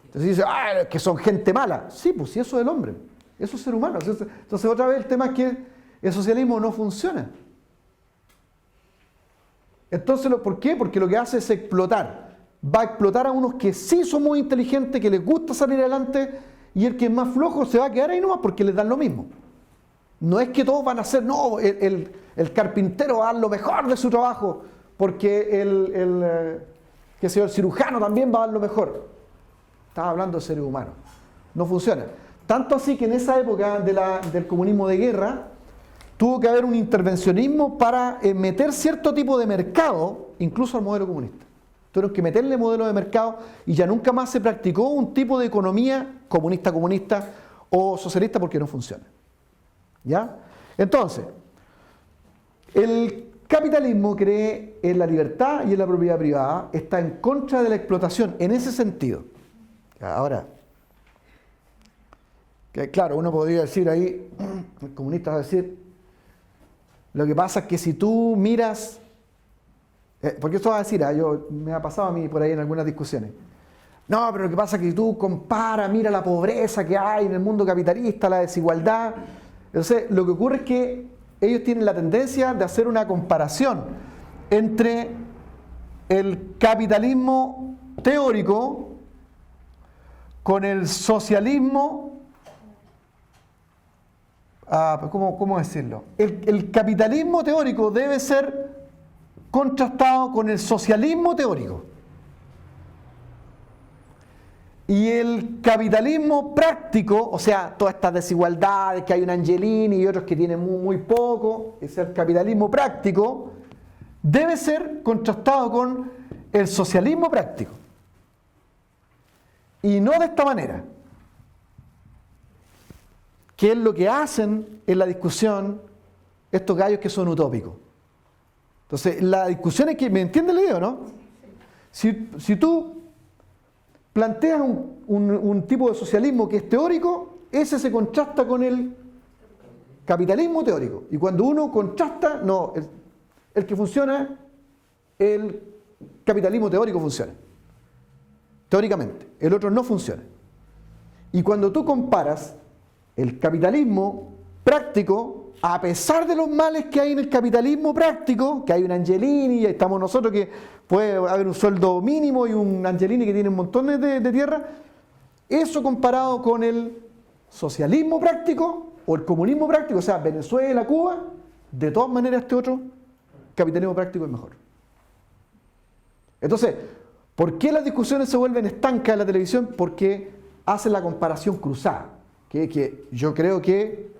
Entonces dice, es que son gente mala. Sí, pues sí, eso es el hombre. Eso es ser humano. Entonces otra vez el tema es que el socialismo no funciona. Entonces, ¿por qué? Porque lo que hace es explotar. Va a explotar a unos que sí son muy inteligentes, que les gusta salir adelante, y el que es más flojo se va a quedar ahí nomás porque les dan lo mismo. No es que todos van a hacer, no, el carpintero va a dar lo mejor de su trabajo, porque el cirujano también va a dar lo mejor. Estaba hablando de seres humanos. No funciona. Tanto así que en esa época del comunismo de guerra, tuvo que haber un intervencionismo para meter cierto tipo de mercado, incluso al modelo comunista. Tuvieron que meterle modelo de mercado y ya nunca más se practicó un tipo de economía comunista o socialista porque no funciona. ¿Ya? Entonces, el capitalismo cree en la libertad y en la propiedad privada, está en contra de la explotación en ese sentido. Ahora, que claro, uno podría decir ahí, el comunista va a decir, lo que pasa es que si tú miras, porque esto va a decir, me ha pasado a mí por ahí en algunas discusiones, no, pero lo que pasa es que tú comparas, mira la pobreza que hay en el mundo capitalista, la desigualdad. Entonces, lo que ocurre es que ellos tienen la tendencia de hacer una comparación entre el capitalismo teórico con el socialismo. ¿Cómo decirlo? El capitalismo teórico debe ser contrastado con el socialismo teórico. Y el capitalismo práctico, o sea, todas estas desigualdades, que hay un Angelini y otros que tienen muy poco, es el capitalismo práctico, debe ser contrastado con el socialismo práctico. Y no de esta manera. ¿Qué es lo que hacen en la discusión estos gallos que son utópicos? Entonces, la discusión es que, ¿me entiendes la idea, no? Si tú planteas un tipo de socialismo que es teórico, ese se contrasta con el capitalismo teórico. Y cuando uno contrasta, no, el que funciona, el capitalismo teórico funciona. Teóricamente, el otro no funciona. Y cuando tú comparas el capitalismo práctico, a pesar de los males que hay en el capitalismo práctico, que hay un Angelini, y estamos nosotros que puede haber un sueldo mínimo y un Angelini que tiene montones de tierra, eso comparado con el socialismo práctico o el comunismo práctico, o sea, Venezuela, Cuba, de todas maneras este otro capitalismo práctico es mejor. Entonces, ¿por qué las discusiones se vuelven estancas en la televisión? Porque hacen la comparación cruzada, que yo creo que,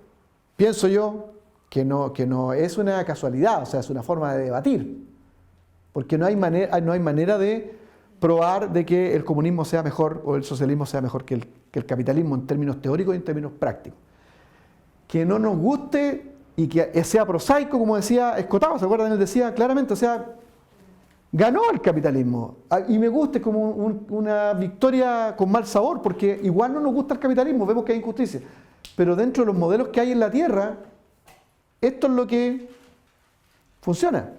pienso yo, que no es una casualidad, o sea, es una forma de debatir. Porque no hay manera de probar de que el comunismo sea mejor o el socialismo sea mejor que el capitalismo en términos teóricos y en términos prácticos. Que no nos guste y que sea prosaico, como decía Escotado, ¿se acuerdan? Él decía claramente, o sea, ganó el capitalismo. Y me gusta, es como una victoria con mal sabor, porque igual no nos gusta el capitalismo, vemos que hay injusticia. Pero dentro de los modelos que hay en la Tierra, esto es lo que funciona.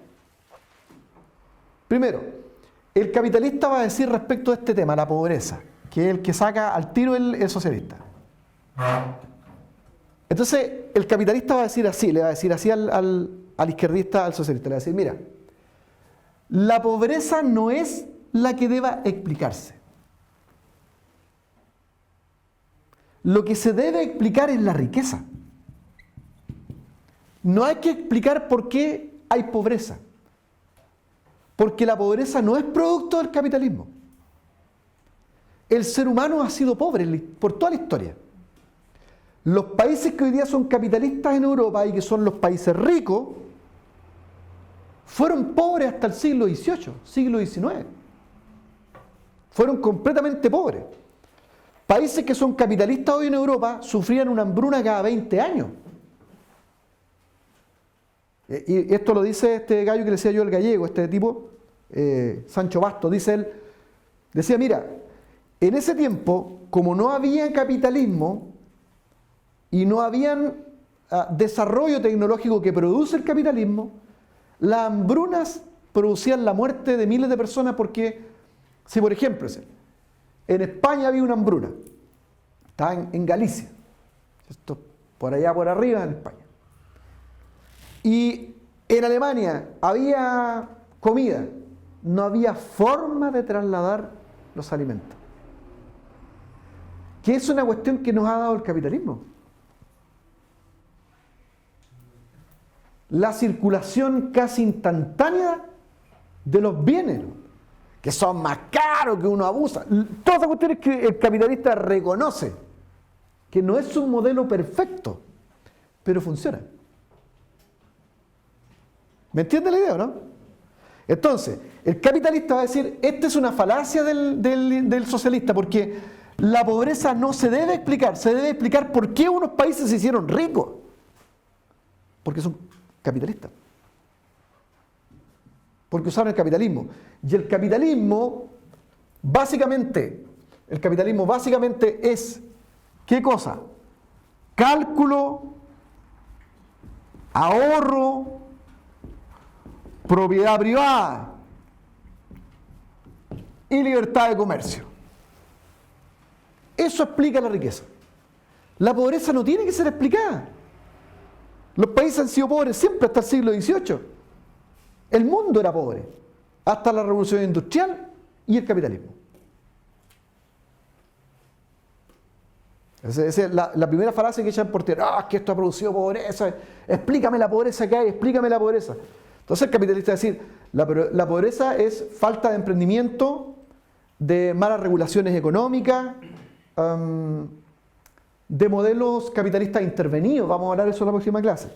Primero, el capitalista va a decir respecto a este tema, la pobreza, que es el que saca al tiro el socialista. Entonces, el capitalista va a decir así, le va a decir así al izquierdista, al socialista, le va a decir, mira, la pobreza no es la que deba explicarse. Lo que se debe explicar es la riqueza. No hay que explicar por qué hay pobreza. Porque la pobreza no es producto del capitalismo. El ser humano ha sido pobre por toda la historia. Los países que hoy día son capitalistas en Europa y que son los países ricos, fueron pobres hasta el siglo XVIII, siglo XIX. Fueron completamente pobres. Países que son capitalistas hoy en Europa sufrían una hambruna cada 20 años. Y esto lo dice este gallo que le decía yo, el gallego, este tipo, Sancho Basto, dice él, decía, mira, en ese tiempo, como no había capitalismo y no había desarrollo tecnológico que produce el capitalismo, las hambrunas producían la muerte de miles de personas porque, si por ejemplo, en España había una hambruna, estaba en Galicia, esto por allá por arriba en España, y en Alemania había comida, no había forma de trasladar los alimentos. Que es una cuestión que nos ha dado el capitalismo. La circulación casi instantánea de los bienes, que son más caros, que uno abusa. Todas esas cuestiones que el capitalista reconoce, que no es un modelo perfecto, pero funciona. ¿Me entiende la idea o no? Entonces, el capitalista va a decir, esta es una falacia del socialista, porque la pobreza no se debe explicar, se debe explicar por qué unos países se hicieron ricos. Porque son capitalistas. Porque usaron el capitalismo. Y el capitalismo básicamente es, ¿qué cosa? Cálculo, ahorro, propiedad privada y libertad de comercio. Eso explica la riqueza. La pobreza no tiene que ser explicada. Los países han sido pobres siempre hasta el siglo XVIII. El mundo era pobre hasta la revolución industrial y el capitalismo. Esa es la primera falacia que echan por tierra. Es que esto ha producido pobreza. Explícame la pobreza que hay, explícame la pobreza. Entonces el capitalista va a decir, la pobreza es falta de emprendimiento, de malas regulaciones económicas, de modelos capitalistas intervenidos. Vamos a hablar de eso en la próxima clase.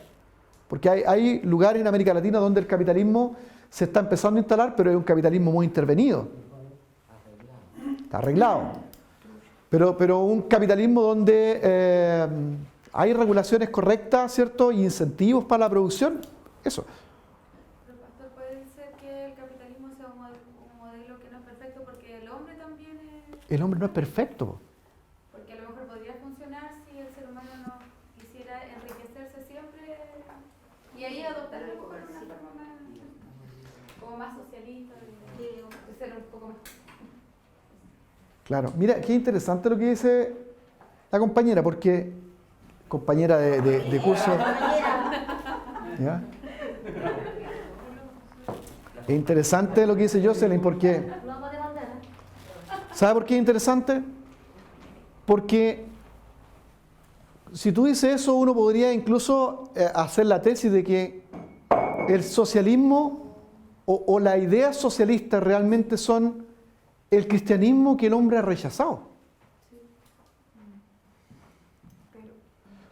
Porque hay lugares en América Latina donde el capitalismo se está empezando a instalar, pero es un capitalismo muy intervenido. Está arreglado. Pero un capitalismo donde hay regulaciones correctas, ¿cierto? Y incentivos para la producción. Eso. Pero pastor, puede ser que el capitalismo sea un modelo que no es perfecto porque el hombre también es... El hombre no es perfecto. Porque a lo mejor podría funcionar si el ser humano no quisiera enriquecerse siempre y ahí adoptar a lo mejor una forma más, como más socialista, de ser un poco más... Claro, mira, qué interesante lo que dice la compañera, porque compañera de curso. ¿Ya? Es interesante lo que dice Jocelyn, porque ¿sabe por qué es interesante? Porque si tú dices eso, uno podría incluso hacer la tesis de que el socialismo o las ideas socialistas realmente son el cristianismo que el hombre ha rechazado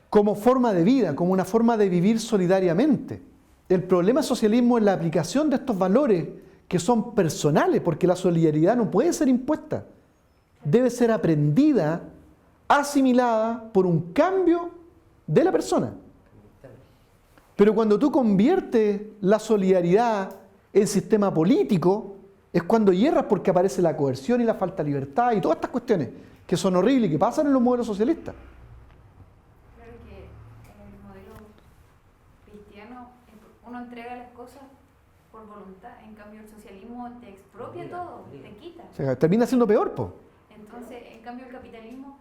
como forma de vida, como una forma de vivir solidariamente. El problema del socialismo es la aplicación de estos valores que son personales, porque la solidaridad no puede ser impuesta, debe ser aprendida, asimilada por un cambio de la persona. Pero cuando tú conviertes la solidaridad en sistema político, es cuando hierras, porque aparece la coerción y la falta de libertad y todas estas cuestiones que son horribles y que pasan en los modelos socialistas. Claro que en el modelo cristiano uno entrega las cosas por voluntad, en cambio el socialismo te expropia todo, te quita. O sea, termina siendo peor, po. Entonces, en cambio el capitalismo,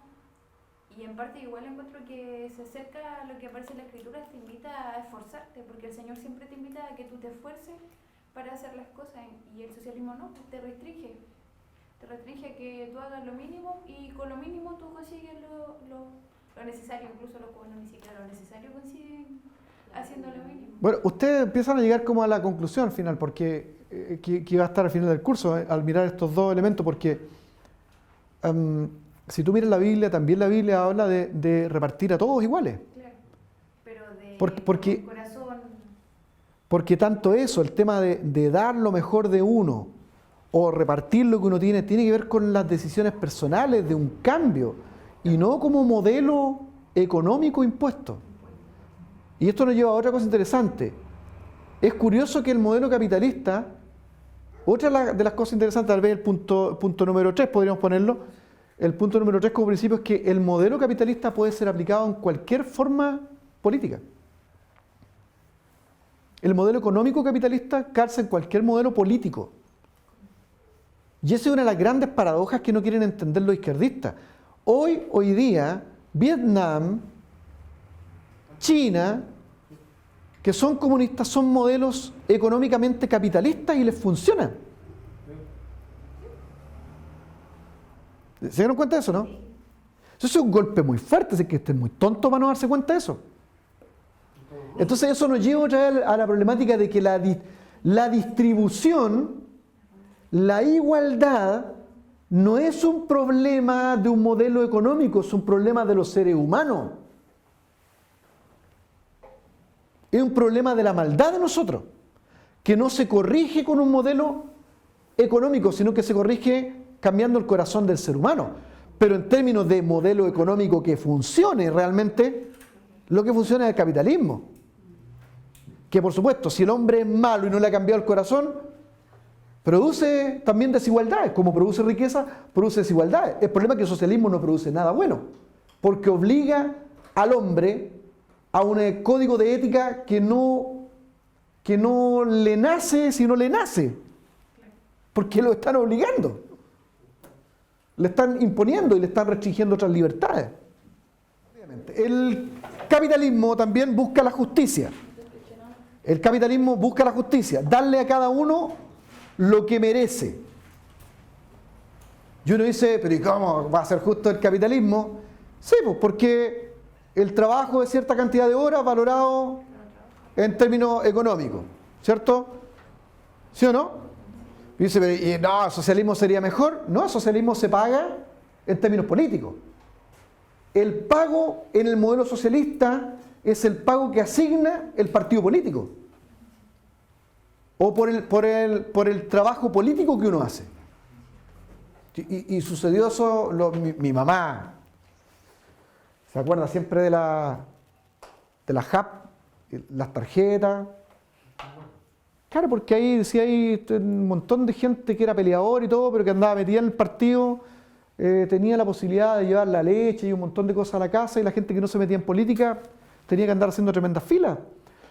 y en parte igual encuentro que se acerca a lo que aparece en la escritura, te invita a esforzarte, porque el Señor siempre te invita a que tú te esfuerces para hacer las cosas, y el socialismo no, te restringe a que tú hagas lo mínimo, y con lo mínimo tú consigues lo necesario. Incluso los cubanos ni siquiera lo necesario consiguen haciendo lo mínimo. Bueno, ustedes empiezan a llegar como a la conclusión al final, porque que va a estar al final del curso, al mirar estos dos elementos, porque si tú miras la Biblia, también la Biblia habla de repartir a todos iguales. Claro, pero porque corazón. Porque tanto eso, el tema de dar lo mejor de uno o repartir lo que uno tiene que ver con las decisiones personales de un cambio y no como modelo económico impuesto. Y esto nos lleva a otra cosa interesante. Es curioso que el modelo capitalista, otra de las cosas interesantes, tal vez el punto número 3 podríamos ponerlo, el punto número 3 como principio es que el modelo capitalista puede ser aplicado en cualquier forma política. El modelo económico capitalista calza en cualquier modelo político. Y esa es una de las grandes paradojas que no quieren entender los izquierdistas. Hoy día, Vietnam, China, que son comunistas, son modelos económicamente capitalistas y les funciona. ¿Se dieron cuenta de eso, no? Eso es un golpe muy fuerte, así que estén muy tontos para no darse cuenta de eso. Entonces eso nos lleva otra vez a la problemática de que la distribución, la igualdad, no es un problema de un modelo económico, es un problema de los seres humanos. Es un problema de la maldad de nosotros. que no se corrige con un modelo económico, sino que se corrige cambiando el corazón del ser humano. Pero en términos de modelo económico que funcione realmente, lo que funciona es el capitalismo. Que por supuesto, si el hombre es malo y no le ha cambiado el corazón, produce también desigualdades. Como produce riqueza, produce desigualdades. El problema es que el socialismo no produce nada bueno, porque obliga al hombre a un código de ética que no le nace, sino le nace. Porque lo están obligando. Le están imponiendo y le están restringiendo otras libertades. El capitalismo también busca la justicia. El capitalismo busca la justicia, darle a cada uno lo que merece. Y uno dice, pero ¿y cómo va a ser justo el capitalismo? Sí, pues porque el trabajo de cierta cantidad de horas valorado en términos económicos, ¿cierto? ¿Sí o no? Y dice, ¿y no, el socialismo sería mejor? No, el socialismo se paga en términos políticos. El pago en el modelo socialista es el pago que asigna el partido político. O por el trabajo político que uno hace. Y sucedió eso, mi mamá se acuerda siempre de la JAP, las tarjetas. Claro, porque ahí decía hay un montón de gente que era peleador y todo, pero que andaba metida en el partido, tenía la posibilidad de llevar la leche y un montón de cosas a la casa, y la gente que no se metía en política tenía que andar haciendo tremendas filas.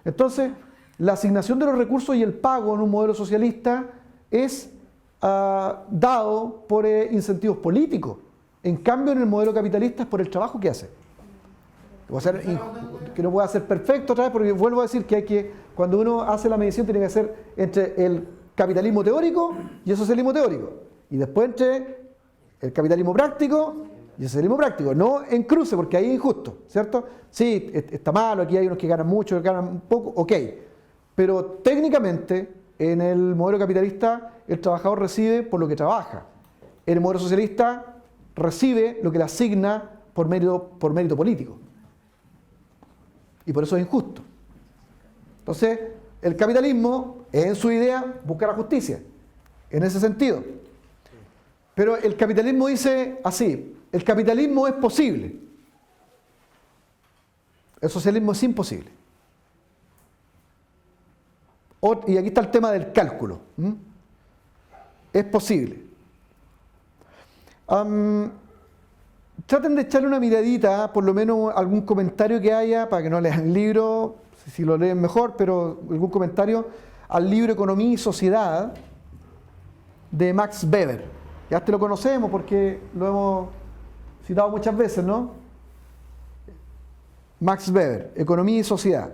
Entonces, la asignación de los recursos y el pago en un modelo socialista es dado por incentivos políticos. En cambio, en el modelo capitalista es por el trabajo que hace. Que no puede ser perfecto otra vez, porque vuelvo a decir que cuando uno hace la medición tiene que hacer entre el capitalismo teórico y el socialismo teórico. Y después entre el capitalismo práctico y el socialismo práctico. No en cruce, porque ahí es injusto, ¿cierto? Sí, está malo, aquí hay unos que ganan mucho, que ganan poco, ok. Pero técnicamente, en el modelo capitalista, el trabajador recibe por lo que trabaja. En el modelo socialista, recibe lo que le asigna por mérito político. Y por eso es injusto. Entonces, el capitalismo, en su idea, busca la justicia. En ese sentido. Pero el capitalismo dice así, el capitalismo es posible. El socialismo es imposible. Y aquí está el tema del cálculo. Es posible. Traten de echarle una miradita, por lo menos algún comentario que haya, para que no lean el libro, si lo leen mejor, pero algún comentario al libro Economía y Sociedad de Max Weber. Ya lo conocemos porque lo hemos citado muchas veces, ¿no? Max Weber, Economía y Sociedad.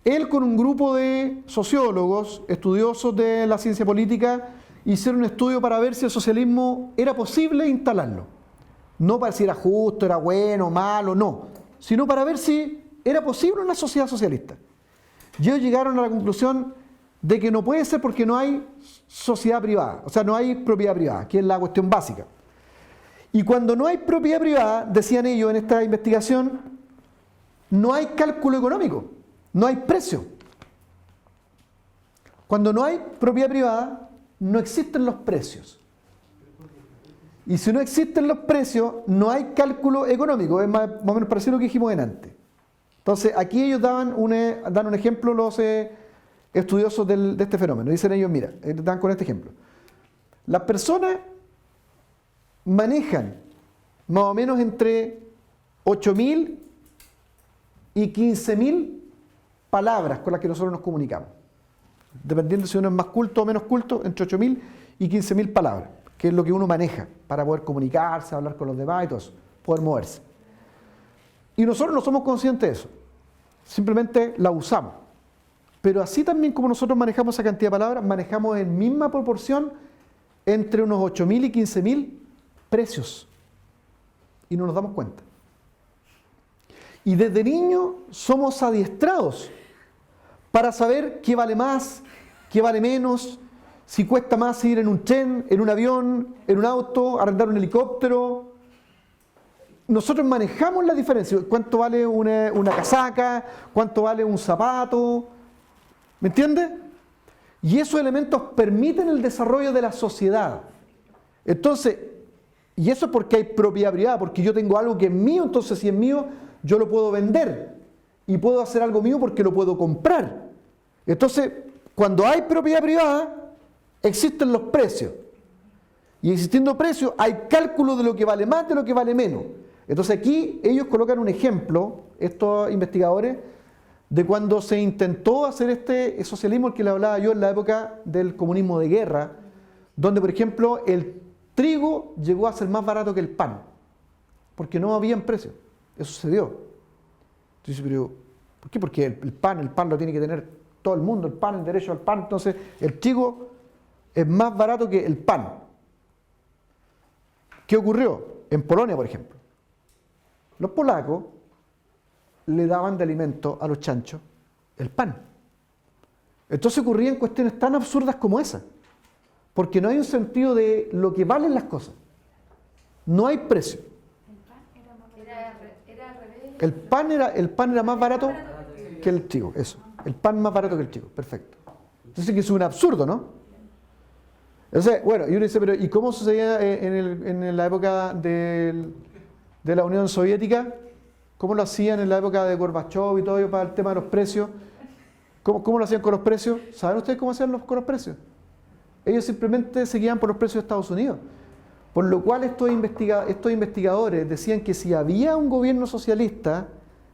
Él con un grupo de sociólogos, estudiosos de la ciencia política, hicieron un estudio para ver si el socialismo era posible instalarlo. No para si era justo, era bueno, malo, no. Sino para ver si era posible una sociedad socialista. Y ellos llegaron a la conclusión de que no puede ser porque no hay sociedad privada, o sea, no hay propiedad privada, que es la cuestión básica. Y cuando no hay propiedad privada, decían ellos en esta investigación, no hay cálculo económico, no hay precio. Cuando no hay propiedad privada, no existen los precios. Y si no existen los precios, no hay cálculo económico. Es más o menos parecido a lo que dijimos antes. Entonces, aquí ellos dan un ejemplo, los estudiosos de este fenómeno. Dicen ellos, mira, dan con este ejemplo. Las personas manejan más o menos entre 8.000 y 15.000 palabras con las que nosotros nos comunicamos. Dependiendo si uno es más culto o menos culto, entre 8.000 y 15.000 palabras, que es lo que uno maneja para poder comunicarse, hablar con los demás y todo eso, poder moverse. Y nosotros no somos conscientes de eso, simplemente la usamos. Pero así también como nosotros manejamos esa cantidad de palabras, manejamos en misma proporción entre unos 8.000 y 15.000 precios. Y no nos damos cuenta. Y desde niños somos adiestrados para saber qué vale más, qué vale menos, si cuesta más ir en un tren, en un avión, en un auto, arrendar un helicóptero. Nosotros manejamos la diferencia. ¿Cuánto vale una casaca? ¿Cuánto vale un zapato? ¿Me entiendes? Y esos elementos permiten el desarrollo de la sociedad. Entonces, y eso es porque hay propiedad privada, porque yo tengo algo que es mío, entonces si es mío, yo lo puedo vender. Y puedo hacer algo mío porque lo puedo comprar. Entonces, cuando hay propiedad privada, existen los precios. Y existiendo precios, hay cálculo de lo que vale más, de lo que vale menos. Entonces aquí ellos colocan un ejemplo, estos investigadores, de cuando se intentó hacer este socialismo, el que le hablaba yo en la época del comunismo de guerra, donde, por ejemplo, el trigo llegó a ser más barato que el pan, porque no había precio. Eso sucedió. Entonces, pero, ¿por qué? Porque el pan lo tiene que tener todo el mundo, el pan, el derecho al pan, entonces el trigo es más barato que el pan. ¿Qué ocurrió? En Polonia, por ejemplo. Los polacos le daban de alimento a los chanchos el pan. Entonces ocurrían cuestiones tan absurdas como esa, porque no hay un sentido de lo que valen las cosas. No hay precio. El pan era más barato que el trigo, eso. El pan más barato que el trigo, perfecto. Entonces que es un absurdo, ¿no? Entonces, bueno, y uno dice, pero ¿y cómo sucedía en la época de la Unión Soviética? ¿Cómo lo hacían en la época de Gorbachev y todo ello para el tema de los precios? ¿Cómo lo hacían con los precios? ¿Saben ustedes cómo hacían con los precios? Ellos simplemente se guiaban por los precios de Estados Unidos. Por lo cual estos investigadores decían que si había un gobierno socialista,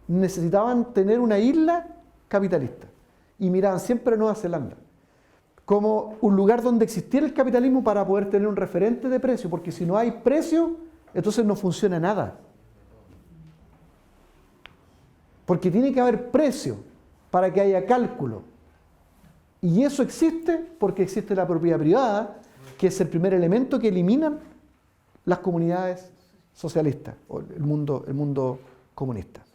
necesitaban tener una isla capitalista. Y miraban siempre a Nueva Zelanda como un lugar donde existiera el capitalismo para poder tener un referente de precio, porque si no hay precio, entonces no funciona nada. Porque tiene que haber precio para que haya cálculo. Y eso existe porque existe la propiedad privada, que es el primer elemento que eliminan las comunidades socialistas o el mundo comunista.